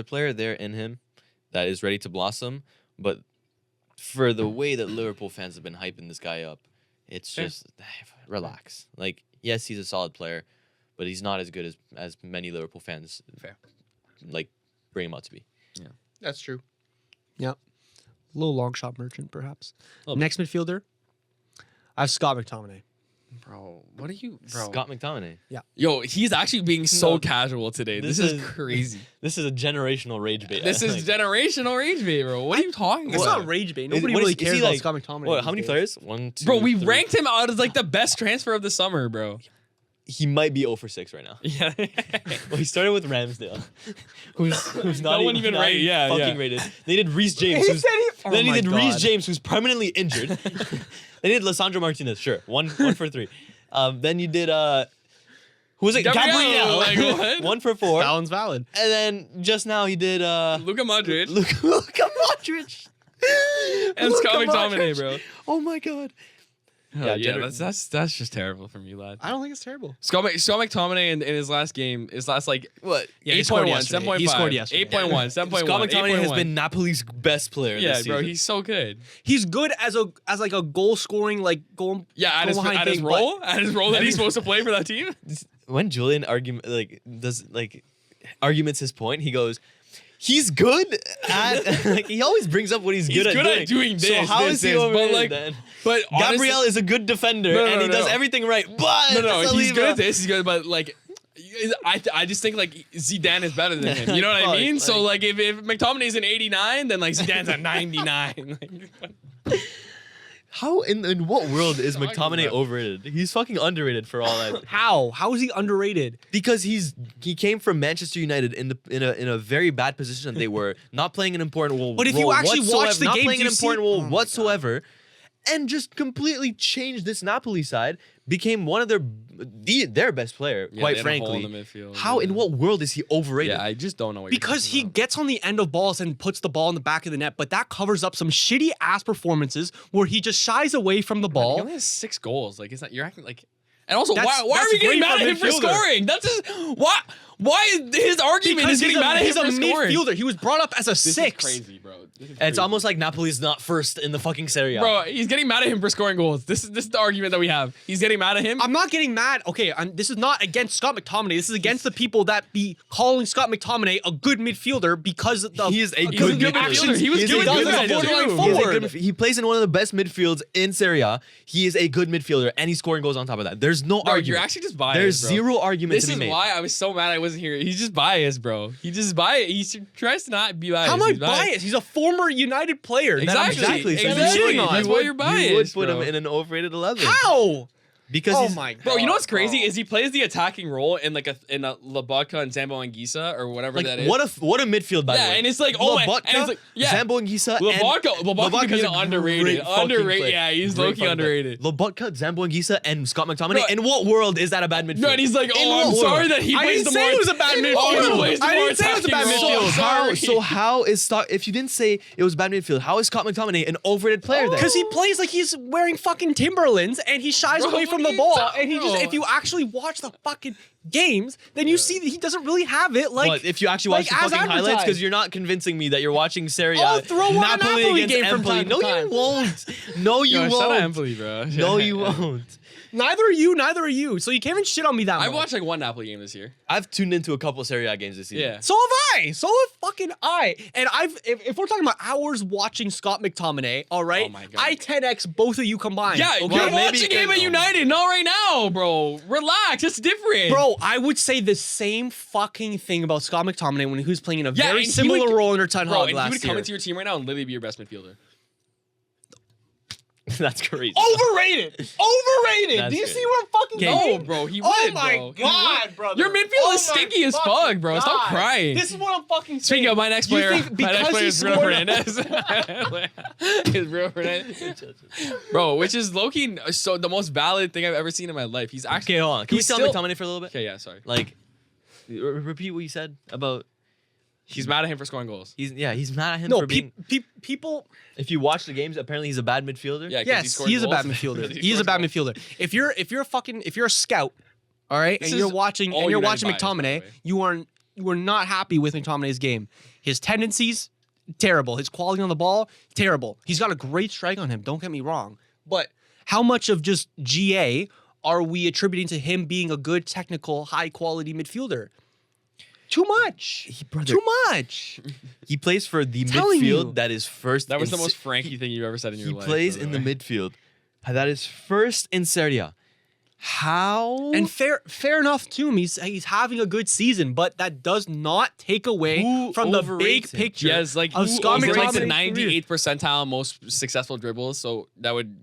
player there in him that is ready to blossom, but for the way that Liverpool fans have been hyping this guy up, it's Fair. just relax. Like, yes, he's a solid player, but he's not as good as many Liverpool fans Fair. like bring him out to be. That's true. Yep. A little long shot merchant, perhaps. Little bit. Next midfielder, I have Scott McTominay. Bro, what are you, bro? Scott McTominay. Yo, he's actually being so No, casual today. This this is is- crazy. This is a generational rage bait. This is generational rage bait, bro. What are you talking It's about? not rage bait. Is- Nobody what really is he cares about like- Scott McTominay. What, these how many days. players? 1, 2, Bro, we 3. ranked him out as like the best transfer of the summer, bro. He might be 0 for 6 right now. Yeah. Well, he started with Ramsdale, who's not No one even not rated, yeah, fucking yeah. rated. They did Reece James. He who's- said he- Oh then he my did Reece God. James, who's permanently injured. They did Lisandro Martinez, sure, one for 3. Then you did who was it? Gabriel, like, what? 1 for 4. That one's valid. And then just now he did Luka Modric Luka Modric and Luka Scott McTominay, Modric. bro. Oh my god. Yeah, gener- that's just terrible from you, lad. I don't think it's terrible. Scott McTominay in his last game, his last like What? Yeah, he scored 8.1, yesterday. 7.5, He scored yesterday. 8.1, 7.1. Scott McTominay has 8.1. been Napoli's best player Yeah, this bro, season. he's so good. He's good as like a goal scoring goal. Yeah, at goal his behind thing, role that he's supposed to play for that team. When Julian arguments his point, he goes, he's good at he always brings up what he's good at doing. So how is he overrated but then? but honestly- Gabriel is a good defender No, no, and he no, does no. everything right, but No, he's Saliba- good at this. He's good, but like, I just think like Zidane is better than him. You know what I mean? So like if McTominay's an 89, then like Zidane's a 99. How in what world is Talking McTominay about- overrated? He's fucking underrated for all that. How? How is he underrated? Because he came from Manchester United in a very bad position that they were not playing an important role. But if you actually watch the not games, playing an you see- important role Oh my whatsoever, and just completely changed this Napoli side, became one of their best player. Yeah, quite they had a hole frankly, in the midfield, how in yeah. what world is he overrated? Yeah, I just don't know what Because he you're talking gets on the end of balls and puts the ball in the back of the net, but that covers up some shitty ass performances where he just shies away from the about. He ball. only has 6 goals. Like, it's not. You're acting like. And also, That's- why are that's we getting great mad for at a him for midfielder. scoring? That's just why. Why is his argument is getting mad at him he's a for scoring? midfielder. He was brought up as a This is 6. crazy, bro. This is And it's crazy. almost like Napoli's not first in the fucking Serie A. Bro, he's getting mad at him for scoring goals. This is the argument that we have. He's getting mad at him. I'm not getting mad. Okay, this is not against Scott McTominay. This is against the people that be calling Scott McTominay a good midfielder because of the He is a because good of the midfielder. actions He was he good does as a midfielder, borderline too. He is a forward. good he plays in one of the best midfields in Serie A. He is a good midfielder, and he's scoring goals on top of that. There's no Bro, argument. you're actually just biased. There's bro. zero argument This to be is made. why I was so mad I wasn't here. He's just biased, bro. He just biased. He tries to not be biased. How am I He's biased? He's a former United player. that I'm Exactly. that I'm Exactly. shitting on. That's why you're biased. You would put bro. him in an overrated 11. How? Because Oh he's, my god. Bro, you know what's crazy bro. is he plays the attacking role in like a Lobotka and Zambo Anguissa or whatever like that is. what a midfield by the Yeah, way. and it's like, oh, and Lobotka, it's like, yeah. Zambo Anguissa, Lobotka because is of a underrated. great fucking Underrated. player. Yeah, he's Great low-key fucking player. underrated. Lobotka, Zambo Anguissa, and Scott McTominay. Bro, in what world is that a bad midfield? No, and he's like, In oh, what I'm world? sorry that he I plays didn't the say more. it was a bad Oh, midfield. he plays the I more didn't say it was a bad attacking midfield. role. How? Sorry. So how is if you didn't say it was bad midfield? How is Scott McTominay an overrated player then? Because he plays like he's wearing fucking Timberlands and he shies Bro, away what from are the you ball. talking And he just, about? if you actually watch the fucking games, then you see that he doesn't really have it. Like, But if you actually like watch the as fucking highlights, advertised. because you're not convincing me that you're watching Serie A. I'll throw on a Napoli against game from Empoli. time to No, time. you won't. No, you Yo, shout out won't. Empoli, bro. No, you won't. neither are you, neither are you. So you can't even shit on me that much. I watched like one Napoli game this year. I've tuned into a couple of Serie A games this season. Yeah. So have I. So have fucking I. And if we're talking about hours watching Scott McTominay, all right, Oh my God. I 10x both of you combined. Yeah, okay? you're maybe watching game at United, not right now, bro. Relax, it's different. Bro, I would say the same fucking thing about Scott McTominay when he was playing in a Yeah, very and he similar would- role under Ten Bro, Hag and he last would come year. into your team right now and literally be your best midfielder. That's crazy. Overrated. Overrated. That's Do you good. see what I'm fucking No, saying? bro, he Oh would, my bro. He god, would. brother. Your midfield Oh is my stinky as fucking fuck, bro. Stop God. crying. This is what I'm fucking saying. Speaking of my next You player, think my next because player he is Bruno scored Fernandes. Is Bruno Fernandes. Bro, which is low-key so the most valid thing I've ever seen in my life. He's actually Okay, hold on. Can we He's stay on still- McTominay for a little bit? Okay, yeah, sorry. Like, repeat what you said about. He's mad at him for scoring goals. He's mad at him No, for being. people. If you watch the games, apparently he's a bad midfielder. Yeah, 'cause Yes, scores he is a bad goals. midfielder. He He is a scores bad goals. midfielder. If you're a scout, all right, This and you're is watching all and you're United watching bias, by the McTominay, way. you are not happy with McTominay's game. His tendencies, terrible. His quality on the ball, terrible. He's got a great strike on him. Don't get me wrong, but how much of just GA are we attributing to him being a good technical, high quality midfielder? Too much. brother- Too much. He plays for the telling midfield you. that is first. That was in the most Se- Frankie thing you've ever said in your He life. plays by in the the way. midfield. That is first in Serie A. How? And fair enough to him. He's having a good season, but that does not take away Who from the big overrates him? picture. Yes, like of Scott he's like the McTominay's career. 98th percentile most successful dribbles, so that would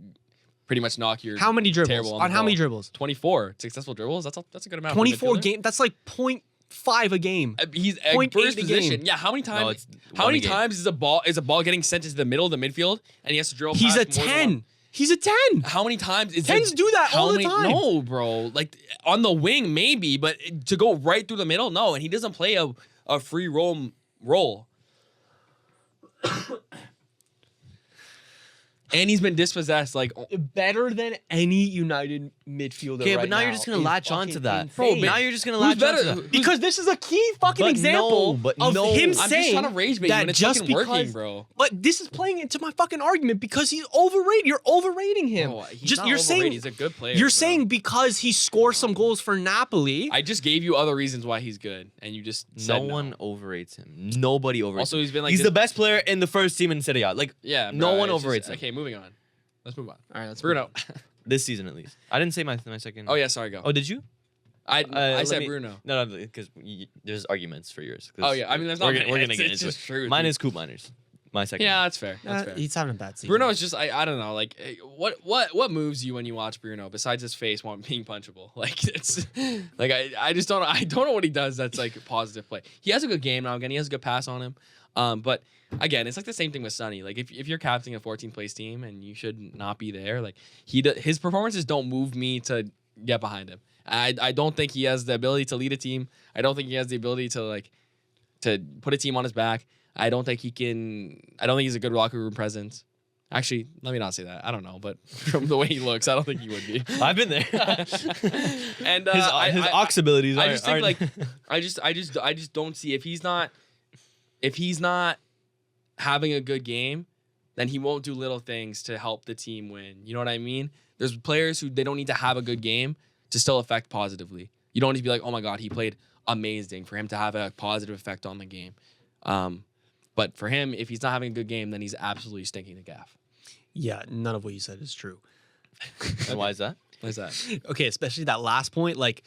pretty much knock your How many dribbles? terrible On the how many ball. dribbles? 24 successful dribbles. That's a good amount. for a 24 midfielder. game. That's like 0.5 a game. He's at 0.8 first a position. game. Yeah, how many times? it's how one many a game. times is a ball getting sent into the middle of the midfield and he has to drill? He's past a more than 10. one? He's a 10. How many times is Tens do that how all the many, time. No, bro. Like on the wing, maybe, but to go right through the middle, no. And he doesn't play a free roam role. And he's been dispossessed. Like, Better than any United midfielder. Okay, right but now you're just gonna is latch on to fucking that. insane. Now you're just gonna who's latch on to better? that. Because this is a key fucking But example no, but of no. him I'm just saying trying to rage bait you that when it's just fucking working, because, bro. But this is playing into my fucking argument because he's overrated. You're overrating him. Bro, he's just not you're saying overrated. He's a good player. you're bro. saying because he scored some goals for Napoli. I just gave you other reasons why he's good, and you just said No one overrates him. Nobody overrates Also, him. he's been like he's this- the best player in the first team in Serie A. Like, Yeah, no bro, one it's overrates just, him. Okay, moving on. Let's move on. All right, let's Bruno. This season at least. I didn't say my second. Oh yeah, sorry, go. Oh, did you? I let said me- Bruno. No, because there's arguments for yours. 'Cause Oh yeah, I mean there's not. we're gonna get it's into just it. true. Mine dude. is Coop Miners. My second. Yeah, that's fair. That's fair. He's having a bad season. Bruno is just I don't know, like what moves you when you watch Bruno besides his face being punchable? Like it's like I just don't know what he does that's like a positive play. He has a good game now again. He has a good pass on him. But again, it's like the same thing with Sonny. Like if you're captaining a 14th place team and you should not be there, like his performances don't move me to get behind him. I don't think he has the ability to lead a team. I don't think he has the ability to put a team on his back. I don't think he's a good locker room presence. Actually, let me not say that. I don't know, but from the way he looks, I don't think he would be. I've been there. And his ox abilities. I just think aren't- I just don't see if he's not having a good game, then he won't do little things to help the team win. You know what I mean? There's players who they don't need to have a good game to still affect positively. You don't need to be like, oh my God, he played amazing for him to have a positive effect on the game. But for him, if he's not having a good game, then he's absolutely stinking the gaff. Yeah, none of what you said is true. And why is that? What's that? Okay, especially that last point, like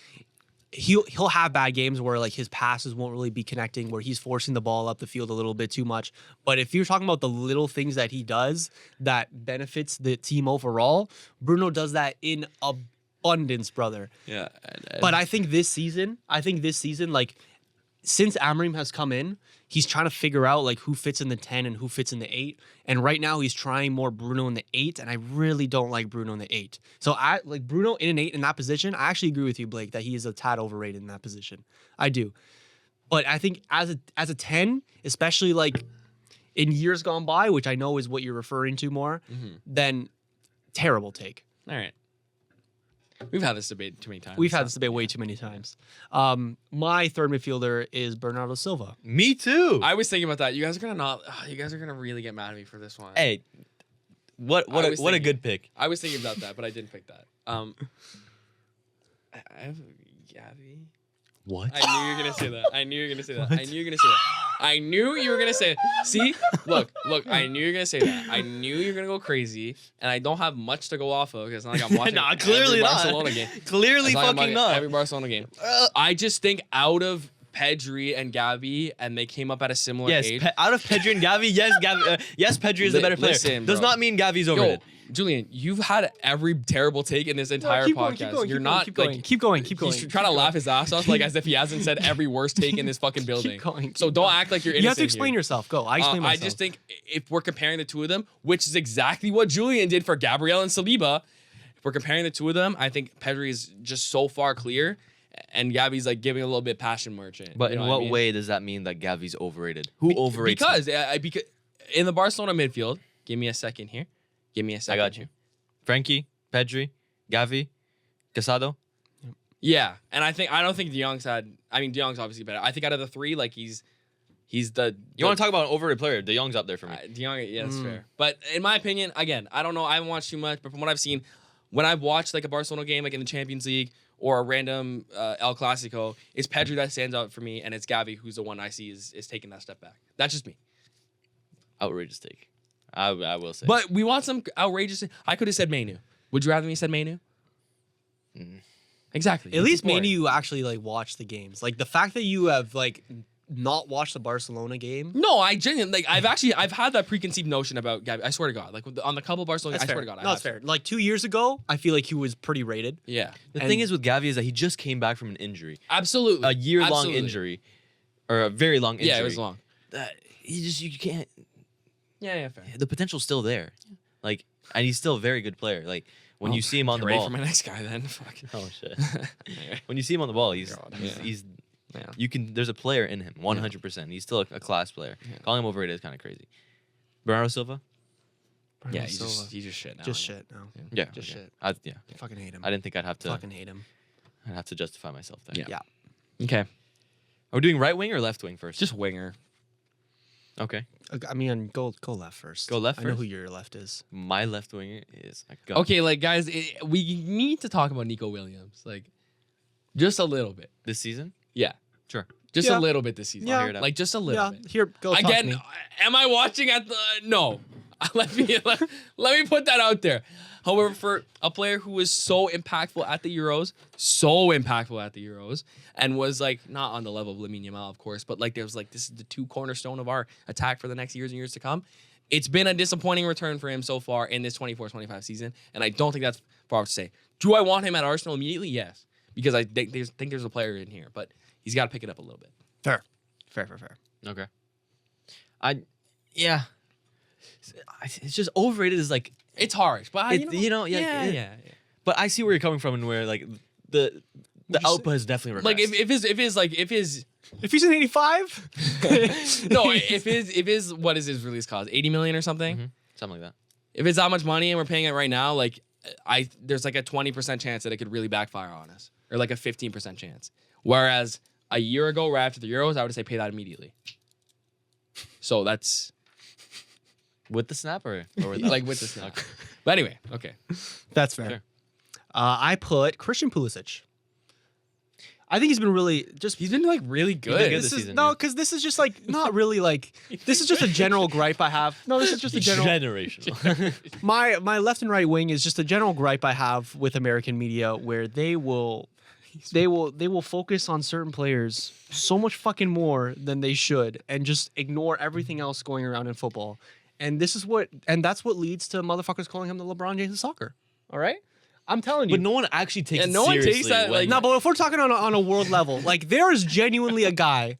he'll have bad games where like his passes won't really be connecting, where he's forcing the ball up the field a little bit too much. But if you're talking about the little things that he does that benefits the team overall, Bruno does that in abundance, brother. Yeah. But I think this season, like since Amorim has come in, he's trying to figure out like who fits in the 10 and who fits in the 8. And right now he's trying more Bruno in the 8, and I really don't like Bruno in the 8. So I like Bruno in an 8 in that position. I actually agree with you, Blake, that he is a tad overrated in that position. I do. But I think as a 10, especially like in years gone by, which I know is what you're referring to more, then terrible take. All right. We've had this debate too many times. We've had this debate way too many times. My third midfielder is Bernardo Silva. Me too. I was thinking about that. You guys are gonna really get mad at me for this one. Hey, what I was a thinking- good pick. I was thinking about that, but I didn't pick that. I have Gabby. What? I knew you were gonna say that. I knew you were gonna say that. I knew you were gonna say that. I knew you were gonna say it. See? Look. I knew you were gonna say that. I knew you were gonna go crazy, and I don't have much to go off of because it's not like I'm watching Nah, every clearly not. Barcelona game. Clearly It's not like I'm fucking watching not. every Barcelona game. I just think out of Pedri and Gavi, and they came up at a similar Yes, age. out of Pedri and Gavi, yes, Pedri is the better player. Listen, Does bro. not mean Gavi's Yo, overrated. Julian, you've had every terrible take in this entire podcast. You're not keep like going. Keep going. he's trying to laugh his ass off, like as if he hasn't said every worst take in this fucking building. going, So keep don't going. act like you're innocent. You have to explain here. yourself. Go. I explain I myself. just think if we're comparing the two of them, which is exactly what Julian did for Gabriel and Saliba, if we're comparing the two of them, I think Pedri is just so far clear, and Gavi's like giving a little bit passion merchant. But You know in I what mean? way does that mean that Gavi's overrated? Who overrates him? Because in the Barcelona midfield, give me a second here. Give me a I second. got you. Frankie, Pedri, Gavi, Casado. Yeah, and I don't think De Jong's De Jong's obviously better. I think out of the three, like he's the. You want to talk about an overrated player? De Jong's up there for me. De Jong, yeah, that's fair. But in my opinion, again, I don't know. I haven't watched too much, but from what I've seen, when I've watched like a Barcelona game, like in the Champions League or a random El Clasico, it's Pedri that stands out for me, and it's Gavi who's the one I see is taking that step back. That's just me. Outrageous take. I will say. But we want some outrageous. I could have said Manu. Would you rather me said Manu? Exactly. At least It's boring. maybe you actually like watch the games. Like the fact that you have like not watched the Barcelona game. No, I genuinely I've had that preconceived notion about Gavi. I swear to God, like on the couple Barcelona, I swear to God, No, it's fair. Like 2 years ago, I feel like he was pretty rated. Yeah, the thing is with Gavi is that he just came back from an injury, absolutely, a year-long Absolutely. injury, or a very long injury. Yeah, it was long. You can't. Yeah, fair. The potential's still there, like, and he's still a very good player. Like when you see him on the Ready ball. for my next guy then. Fuck. Oh shit! When you see him on the ball, he's Yeah. you can. There's a player in him, 100%. He's still a class player. Calling him overrated is kind of crazy. Bernardo Silva. Yeah, he's just shit now. Just shit now. Yeah, Just okay. shit. Yeah. Fucking hate him. I didn't think I'd have to. Fucking hate him. I'd have to justify myself there. Yeah. Yeah. Okay, Are we doing right wing or left wing first? just winger. Okay. I mean, go left first. Go left I know first? who your left is. My left wing is go. Okay, like guys, we need to talk about Nico Williams, like just a little bit. This season? Yeah, Sure. just Yeah. a little bit this season. Yeah. Hear it out. Like just a little Yeah. bit. Here, go talk to Again, me. am I watching at the? No. let me put that out there. However, for a player who was so impactful at the Euros, and was like not on the level of Lamine Yamal, of course, but like there was like this is the two cornerstone of our attack for the next years and years to come. It's been a disappointing return for him so far in this 24-25 season, and I don't think that's far to say. Do I want him at Arsenal immediately? Yes, because I think there's a player in here, but he's got to pick it up a little bit. Fair. Okay. Yeah. It's just overrated is like It's harsh, but yeah. But I see where you're coming from and where like the output has definitely regressed. Like if If he's an 85, if his what is his release cost? 80 million or something? Something like that. If it's that much money and we're paying it right now, like there's like a 20% chance that it could really backfire on us, or like a 15% chance. Whereas a year ago, right after the Euros, I would say pay that immediately. So that's With the snap or without? like with the snap. But anyway, okay. that's fair. Fair. I put Christian Pulisic. I think he's been really just. He's been like really good. been good This this is season, no, yeah. because this is just like not really like. This is just a general gripe I have. No, this is just a general. Generational. My left and right wing is just a general gripe I have with American media, where they will focus on certain players so much fucking more than they should, and just ignore everything else going around in football. And that's what leads to motherfuckers calling him the LeBron James of soccer. All right, I'm telling you. But no one actually takes And it no one seriously. takes that, when- like- No, but if we're talking on a world level, like there is genuinely a guy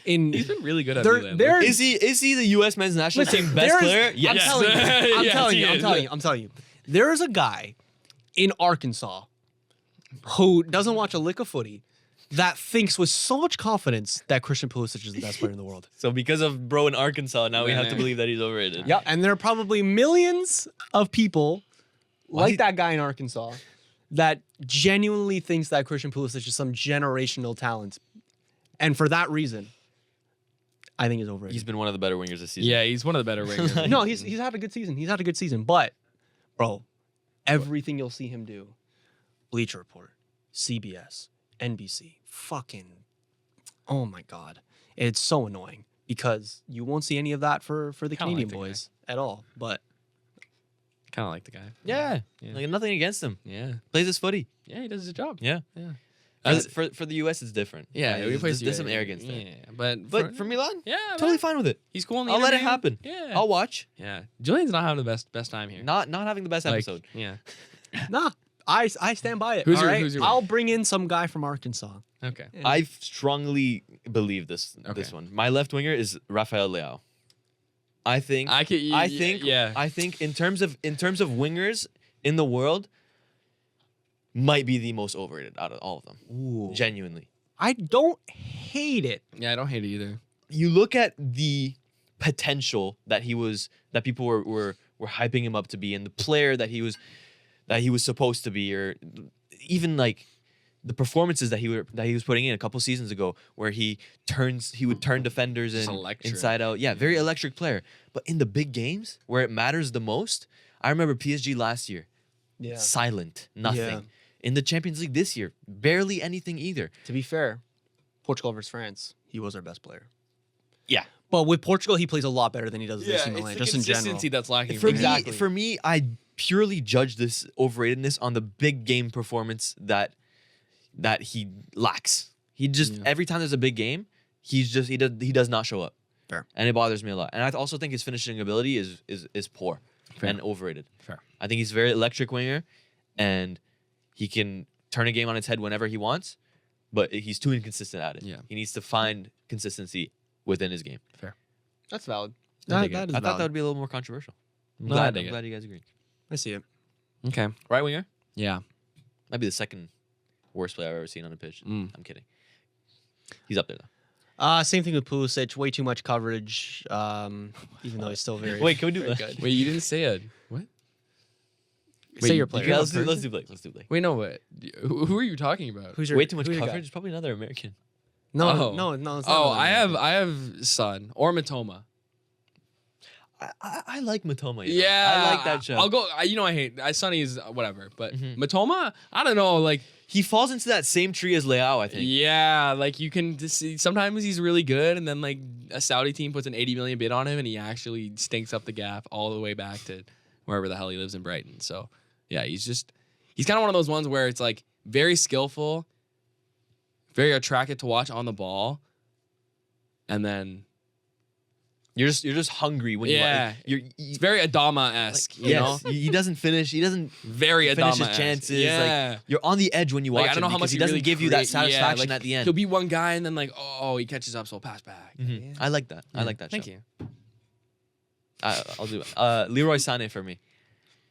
in. He's been really good at There- Milan. there- Is he the U.S. men's national Listen, team best there is- player? I'm Yes. telling you. I'm Yes, telling he you. I'm is. telling you. I'm telling you. There is a guy in Arkansas who doesn't watch a lick of footy that thinks with so much confidence that Christian Pulisic is the best player in the world. So because of bro in Arkansas, now we have to Man. believe that he's overrated. Yeah, and there are probably millions of people Why- like that guy in Arkansas that genuinely thinks that Christian Pulisic is some generational talent, and for that reason, I think he's overrated. He's been one of the better wingers this season. Yeah, he's one of the better wingers. No, he's had a good season. He's had a good season, but bro, everything you'll see him do, Bleacher Report, CBS, NBC, fucking, oh my god, it's so annoying because you won't see any of that for the Kinda Canadian like the boys at all. But Kind of like the guy. Yeah. Yeah. Like nothing against him. Yeah. Plays his footy. Yeah, he does his job. Yeah. Yeah. For the US, it's different. Yeah, Like, he plays there's some arrogance there. Yeah, but But for Milan, yeah, totally man, fine with it. he's cool in the I'll let it interview. happen. Yeah, I'll watch. yeah. Julian's not having the best time here. Not having the best Like, episode. Yeah. nah, I stand by it. Who's all your- right? who's your I'll bring in some guy from Arkansas. Okay. I strongly believe this Okay. one. My left winger is Rafael Leao. I think I could. I think Yeah. I think in terms of wingers in the world, might be the most overrated out of all of them. Ooh. Genuinely. I don't hate it. Yeah, I don't hate it either. You look at the potential that people were hyping him up to be, and the player that he was supposed to be, or even like the performances that he was putting in a couple seasons ago, where he would turn defenders Just in, electric. inside out. Yeah, very electric player. But in the big games where it matters the most, I remember PSG last year, Yeah. silent, nothing. Yeah. In the Champions League this year, barely anything either. To be fair, Portugal versus France, he was our best player. Yeah. But with Portugal, he plays a lot better than he does with AC Milan, just in general. consistency that's lacking. For Exactly. me, I purely judge this overratedness on the big game performance that he lacks. He just every time there's a big game, he does not show up. Fair. And it bothers me a lot. And I also think his finishing ability is poor Fair. and overrated. Fair. I think he's a very electric winger, and he can turn a game on its head whenever he wants, but he's too inconsistent at it. Yeah. He needs to find consistency within his game. That's valid. I dig it. That is I thought valid. that would be a little more controversial. I'm No, I glad, dig I'm it. glad you guys agree. I see it. Okay. Right winger? Yeah. Might be the second worst player I've ever seen on a pitch. Mm. I'm kidding. He's up there though. Same thing with Pulisic. Way too much coverage, even though he's still very. Wait, can we do very that? good. Wait, you didn't say it. What? Say your you player. got- Let's do Blake. Let's do Blake. Wait, no. What? Who are you talking about? Who's your, Way too much who's your guy? coverage. It's probably another American. No, Oh. no. It's not Oh, another I have Son or Matoma. I like Matoma. Yeah, I like that show. I'll go. You know, I hate Sonny's whatever, but Mhm. Matoma, I don't know. Like, He falls into that same tree as Leao, I think. yeah, like you can just see. Sometimes he's really good, and then like a Saudi team puts an 80 million bid on him, and he actually stinks up the gap all the way back to wherever the hell he lives in Brighton. So, Yeah, he's kind of one of those ones where it's like very skillful, very attractive to watch on the ball, and then You're just hungry when it's very Adama-esque, you know? He doesn't finish. He doesn't Very finish Adama his chances. Yeah. Like, you're on the edge when you watch Like, I don't know him how much because he doesn't really give you that create- satisfaction like, at the end. He'll be one guy and then like, oh, he catches up, so I'll pass back. Mhm. Yeah. I like that. I like that. Thank show. you. I'll do it. Leroy Sané for me.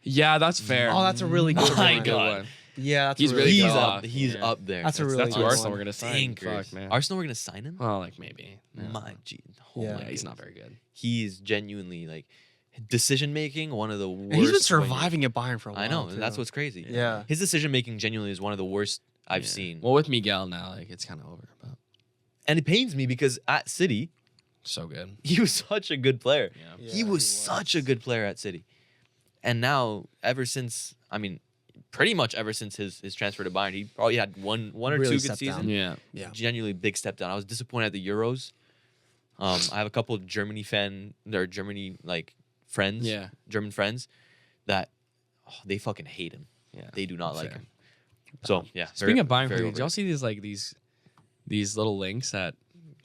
Yeah, that's fair. Oh, that's a really good My one. God. Yeah, that's He's a really really He's good. up. Yeah. He's up there. That's a really That's good who one. Arsenal we're gonna sign. Stinkers. Fuck, man. Arsenal, we're gonna sign him. Well, like maybe. Yeah. My G. Yeah. my He's goodness. not very good. He's genuinely like decision making. One of the worst. And he's been when you- surviving at Bayern for a while. I know, too. and that's what's crazy. Yeah. His decision making genuinely is one of the worst I've Yeah. seen. Well, with Miguel now, like it's kind of over. But And it pains me because at City, so good. he was such a good player. Yeah. He was such a good player at City. And now, ever since, I mean, pretty much ever since his transfer to Bayern, he probably had one or Really two good stepped down. seasons. Yeah. Yeah. Genuinely big step down. I was disappointed at the Euros. I have a couple of Germany like friends, Yeah. German friends, that they fucking hate him. Yeah. They do not like Fair. him. So yeah. Speaking of Bayern, very did y'all overrated. see these little links that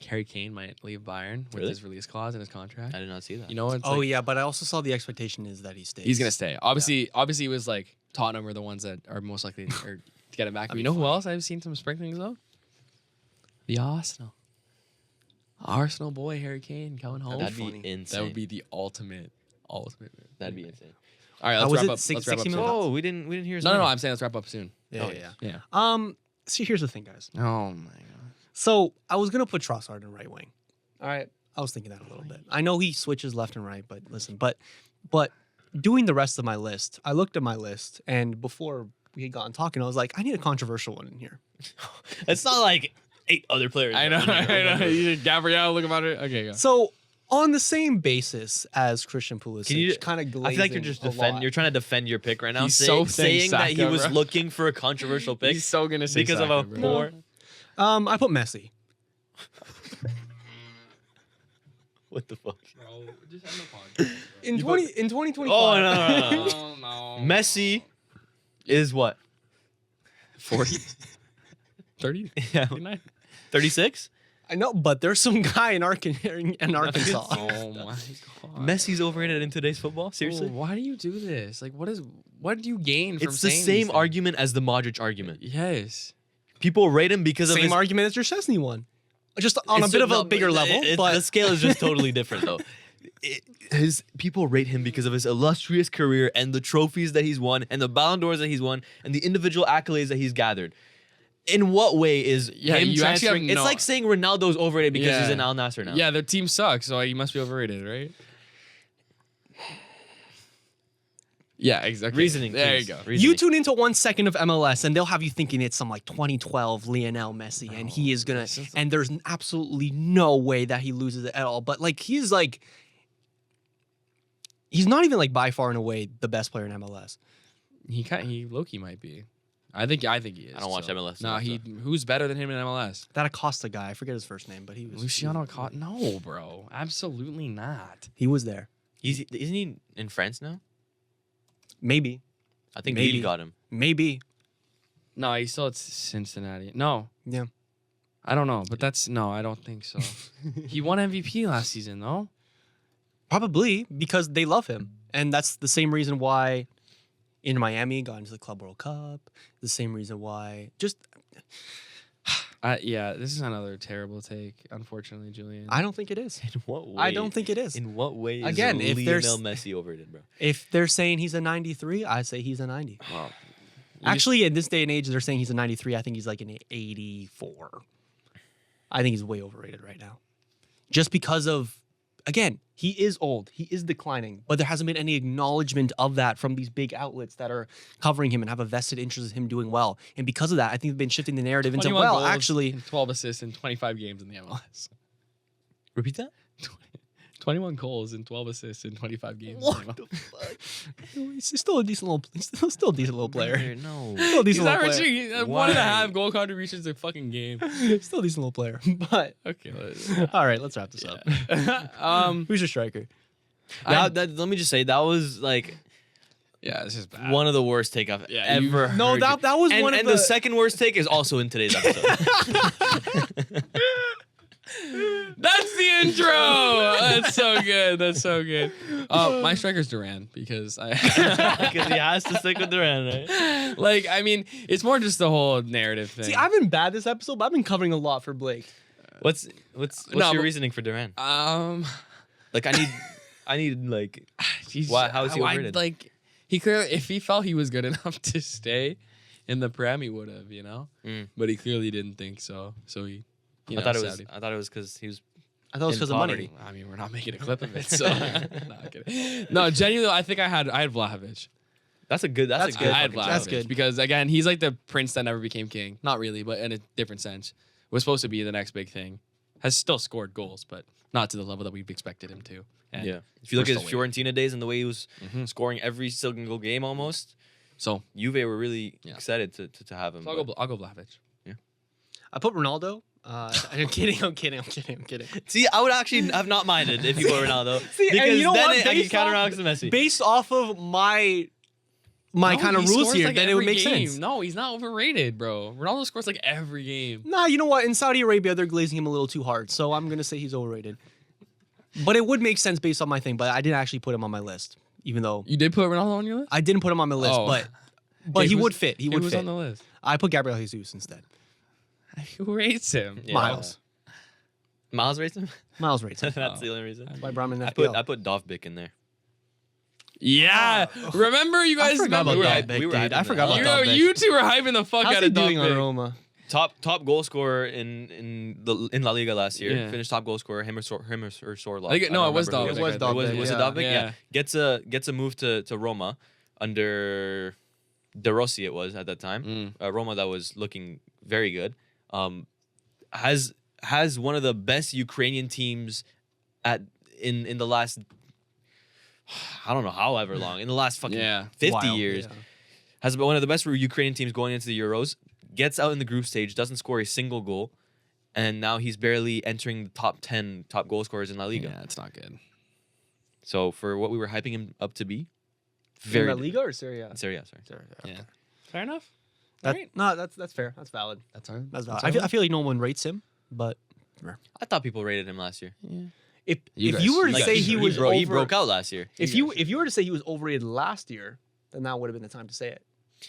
Harry Kane might leave Bayern with Really? his release clause in his contract? I did not see that. You know, it's Oh like, yeah, but I also saw the expectation is that he stays. he's gonna stay. Obviously, it was like Tottenham are the ones that are most likely to get him back. But you know who else I've seen some sprinklings of? The Arsenal boy Harry Kane coming home. That'd be funny. insane. That would be the ultimate. That'd be insane. All right, How let's was wrap it? up. Let's wrap up 60 soon. minutes? Oh, we didn't hear his No, name. I'm saying let's wrap up soon. Yeah, Oh, yeah. Yeah. See, here's the thing, guys. Oh my god. So I was gonna put Trossard in right wing. All right, I was thinking that a little bit. I know he switches left and right, but listen, but doing the rest of my list, I looked at my list, and before we had gotten talking, I was like, I need a controversial one in here. It's not like 8 other players. I know. You did Gabrielle, look about it. Okay, go. So on the same basis as Christian Pulisic, Can you- kind of I feel like you're just you're trying to defend your pick right now. He's so saying that he Saka, was bro. looking for a controversial pick He's so gonna say because Saka, of a bro. poor. I put Messi. What the fuck? Bro, just end the podcast. In You 2025. Oh no. Oh no. Messi is what? 40? 30? Yeah. 39? 36. I know, but there's some guy in Arkansas. Oh my god. Messi's overrated in today's football. Seriously. Oh, why do you do this? Like, what do you gain from It's the saying same these things? argument as the Modric argument. Yes. People rate him because of Same his. argument as your Chesney one. Just on a It's bit just- of a no, bigger level, the but scale is just totally different though. His people rate him because of his illustrious career and the trophies that he's won and the Ballon d'Ors that he's won and the individual accolades that he's gathered. In what way is him you actually have transferring? It's no- like saying Ronaldo's overrated because he's Yeah. in Al Nassr now. Yeah, their team sucks, so he must be overrated, right? Yeah, exactly. Reasoning. There please. you go. Reasoning. you tune into 1 second of MLS and they'll have you thinking it's some like 2012 Lionel Messi and he is gonna this is- and there's absolutely no way that he loses it at all. But like he's not even like by far and away the best player in MLS. He Loki might be. I think he is. I don't watch MLS No, enough, who's better than him in MLS? That Acosta guy, I forget his first name, but he was Luciano Acosta? No, bro. Absolutely not. He was there. Isn't he in France now? Maybe. I think Maybe. Lille got him. Maybe. No, he's still at Cincinnati. No. Yeah. I don't know, but I don't think so. He won MVP last season, though. Probably because they love him. And that's the same reason why in Miami got into the Club World Cup. The same reason why Yeah, this is another terrible take, unfortunately, Julian. I don't think it is. In what way? I don't think it is. In what way is Again, if Lionel there's- Messi overrated, bro? If they're saying he's a 93, I say he's a 90. Well, Actually, in this day and age, they're saying he's a 93. I think he's like an 84. I think he's way overrated right now. Just because of, again, he is old. He is declining. But there hasn't been any acknowledgement of that from these big outlets that are covering him and have a vested interest in him doing well. And because of that, I think they've been shifting the narrative into, 21 well, goals actually, and 12 assists in 25 games in the MLS. Repeat that. 21 goals and 12 assists in 25 games. What in the the MLS. fuck? he's still a decent little, still a decent little player. No. Still a He's decent little player. averaging Why? 1.5 goal contributions a fucking game. Still a decent little player. But, Okay. all right, let's wrap this up. Who's Who's your striker? Let me just say that was like Yeah, this is bad. One of the worst take I've Yeah, you- ever heard. No, that was one of and the second worst take is also in today's episode. That's the intro. That's so good. That's so good. My striker's Duran because Because he has to stick with Duran, right? like, I mean, it's more just the whole narrative thing. See, I've been bad this episode, but I've been covering a lot for Blake. What's No, your but- reasoning for Duran? Like, I need like he's, Why- how is he overrated? Like, he clearly, if he felt he was good enough to stay in the Prem, he would have, you know. Mm. But he clearly didn't think so. So he, you know, I thought Saudi. it was because he was. I thought it was In because of money. poverty. I mean, we're not making a clip of it, so no, I'm kidding. No, genuinely, I think I had Vlahovic. That's a good. That's a good. I had fucking Vlahovic That's good. because again, he's like the prince that never became king. Not really, but in a different sense. Was supposed to be the next big thing. Has still scored goals, but not to the level that we've expected him to. And Yeah. If you look we're at his still waiting. Fiorentina days and the way he was Mhm. scoring every single game almost, So, Juve were really Yeah. excited to have him. so I'll go Vlahovic. I put Ronaldo. I'm kidding. See, I would actually have not minded if you were Ronaldo. See, and because you know then what? I can Based counteract off- the Messi. Based off of my No, kind of he rules scores, here, like, then it would every make game. sense. No, he's not overrated, bro. Ronaldo scores like every game. Nah, you know what? In Saudi Arabia, they're glazing him a little too hard, so I'm gonna say he's overrated. But it would make sense based on my thing. But I didn't actually put him on my list, even though You did put Ronaldo on your list? I didn't put him on my list. Oh. But Okay, he who's- would fit. He would was fit. on the list? I put Gabriel Jesus instead. Who rates him? Yeah. Miles. Miles rates him. Miles rates him. That's the only reason. By Brahman I FPL. put Dovbik in there. Yeah. Remember you guys I forgot remember about we that, were- big dude. I forgot You about know, that. you two were hyping the fuck How's out he of doing on Dovbyk. Roma? Top goal scorer in La Liga last year. Yeah. Finished top goal scorer. Him or Sorloth. I think no, don't it was remember who Dovbyk. It was Dovbyk, Was it yeah. Dovbyk? Yeah. Yeah. Gets a move to Roma under De Rossi. It was at that time. Roma that was looking very good. Has one of the best Ukrainian teams in the last, I don't know, however long, in the last fucking Yeah. 50 Wild, years. yeah. Has been one of the best Ukrainian teams going into the Euros. Gets out in the group stage, doesn't score a single goal, and now he's barely entering the top 10 top goal scorers in La Liga. Yeah, it's not good. So for what we were hyping him up to be, In very La Liga or Serie A? Serie A, sorry. Yeah. Fair enough. That- Alright. No, that's fair. That's valid. That's all right. That's valid. That's I feel like no one rates him, but I thought people rated him last year. if You if you guys- were to you say guys- he was he over, broke out last year. if you were to say he was overrated last year, then that would have been the time to say it.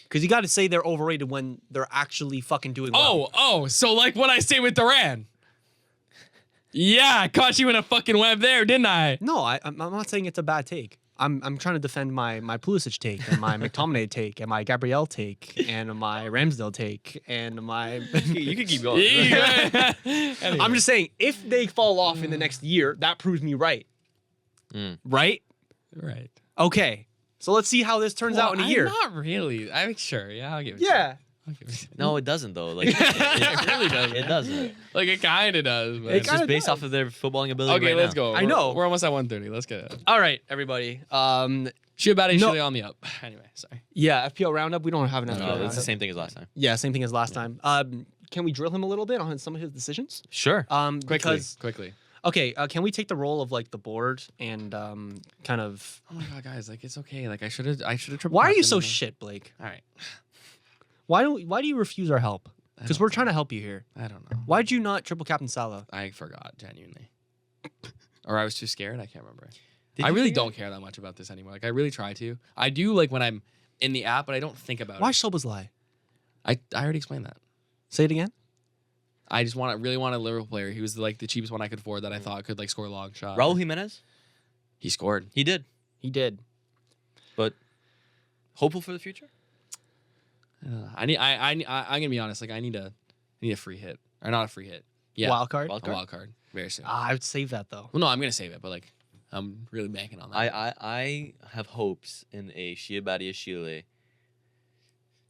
Because you got to say they're overrated when they're actually fucking doing well. So like what I say with Duran. Yeah, I caught you in a fucking web there, didn't I? No, I'm not saying it's a bad take. I'm trying to defend my Pulisic take and my McTominay take and my Gabrielle take and my Ramsdale take and my. You can keep going. Anyway. I'm just saying if they fall off in the next year, that proves me right. Right? right. Okay. So let's see how this turns out in a year. Not really. I'm sure. Yeah, I'll give it. to Yeah. you. I'll give it to you. No, it doesn't though. Like It really doesn't. It doesn't. Like it kind of does. But It's just kinda based does. off of their footballing ability. okay, right let's now. go. I know. We're almost at 1:30. Let's get it. All right, everybody. Shoot about it. No. Shoot on the up. Anyway, sorry. Yeah, FPL roundup. We don't have an FPL No, roundup. it's the same thing as last time. Yeah, same thing as last time. Can we drill him a little bit on some of his decisions? Sure. Because Quickly. okay, can we take the role of like the board and kind of? Oh my god, guys! Like it's okay. Like I should have. Triple. Why are you captained so him. shit, Blake? All right. Why do you refuse our help? Because we're trying to help you here. I don't know. Why'd you not triple captain Salah? I forgot genuinely, or I was too scared. I can't remember. Did I you really forget? don't care that much about this anymore. Like I really try to. I do like when I'm in the app, but I don't think about Why it. Szoboszlai? I already explained that. Say it again. I just really want a Liverpool player. He was like the cheapest one I could afford that I thought could like score a long shot. Raul Jimenez. He scored. He did. He did. But hopeful for the future. I'm gonna be honest. Like I need a free hit or not a free hit. Yeah, Wild card. Wild a card? wild card very soon. I would save that though. Well, no, I'm gonna save it, but like I'm really banking on that. I have hopes in a Shiabadia Chile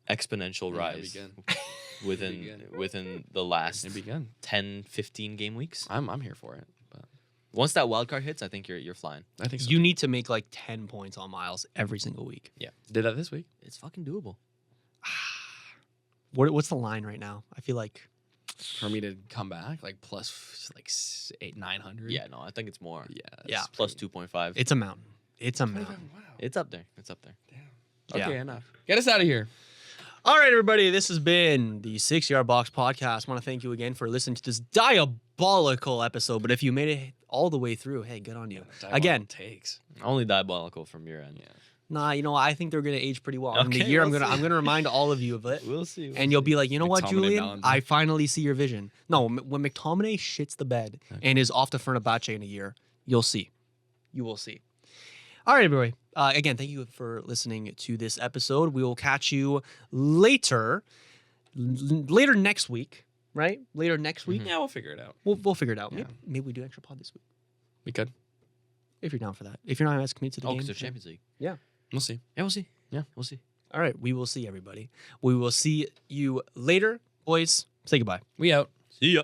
exponential Yeah, rise it'd within the last It'd be good. 10, 15 game weeks. I'm here for it. But Once that wild card hits, I think you're flying. I think so. You need to make like 10 points on Miles every single week. Yeah. did that this week. It's fucking doable. What's the line right now? I feel like For me to come back, like plus like 900. Yeah, no, I think it's more. Yeah. Yeah. It's plus 2.5. it's a mountain. It's a mountain. Wow. It's up there. It's up there. Okay, enough. Get us out of here. All right, everybody. This has been the 6 Yard Box podcast. I want to thank you again for listening to this diabolical episode. But if you made it all the way through, hey, good on you. Again, takes. Only diabolical from your end. Yeah. nah, you know, I think they're gonna age pretty well. In the Okay, year, we'll I'm gonna remind all of you of it. We'll see. And you'll be like, you know what, McTominay Julian? Valentine. I finally see your vision. No, when McTominay shits the bed and is off to Fenerbahce in a year, you'll see. You will see. All right, everybody. Again, thank you for listening to this episode. We will catch you later next week, right? Later next week. Yeah, we'll figure it out. We'll figure it out. Yeah. Maybe we do extra pod this week We could. if you're down for that. If you're not asking me to the Oh, game, because of Champions League. We'll see. Yeah, we'll see. Yeah, we'll see. all right. We will see everybody. We will see you later, boys. Say goodbye. We out. See ya.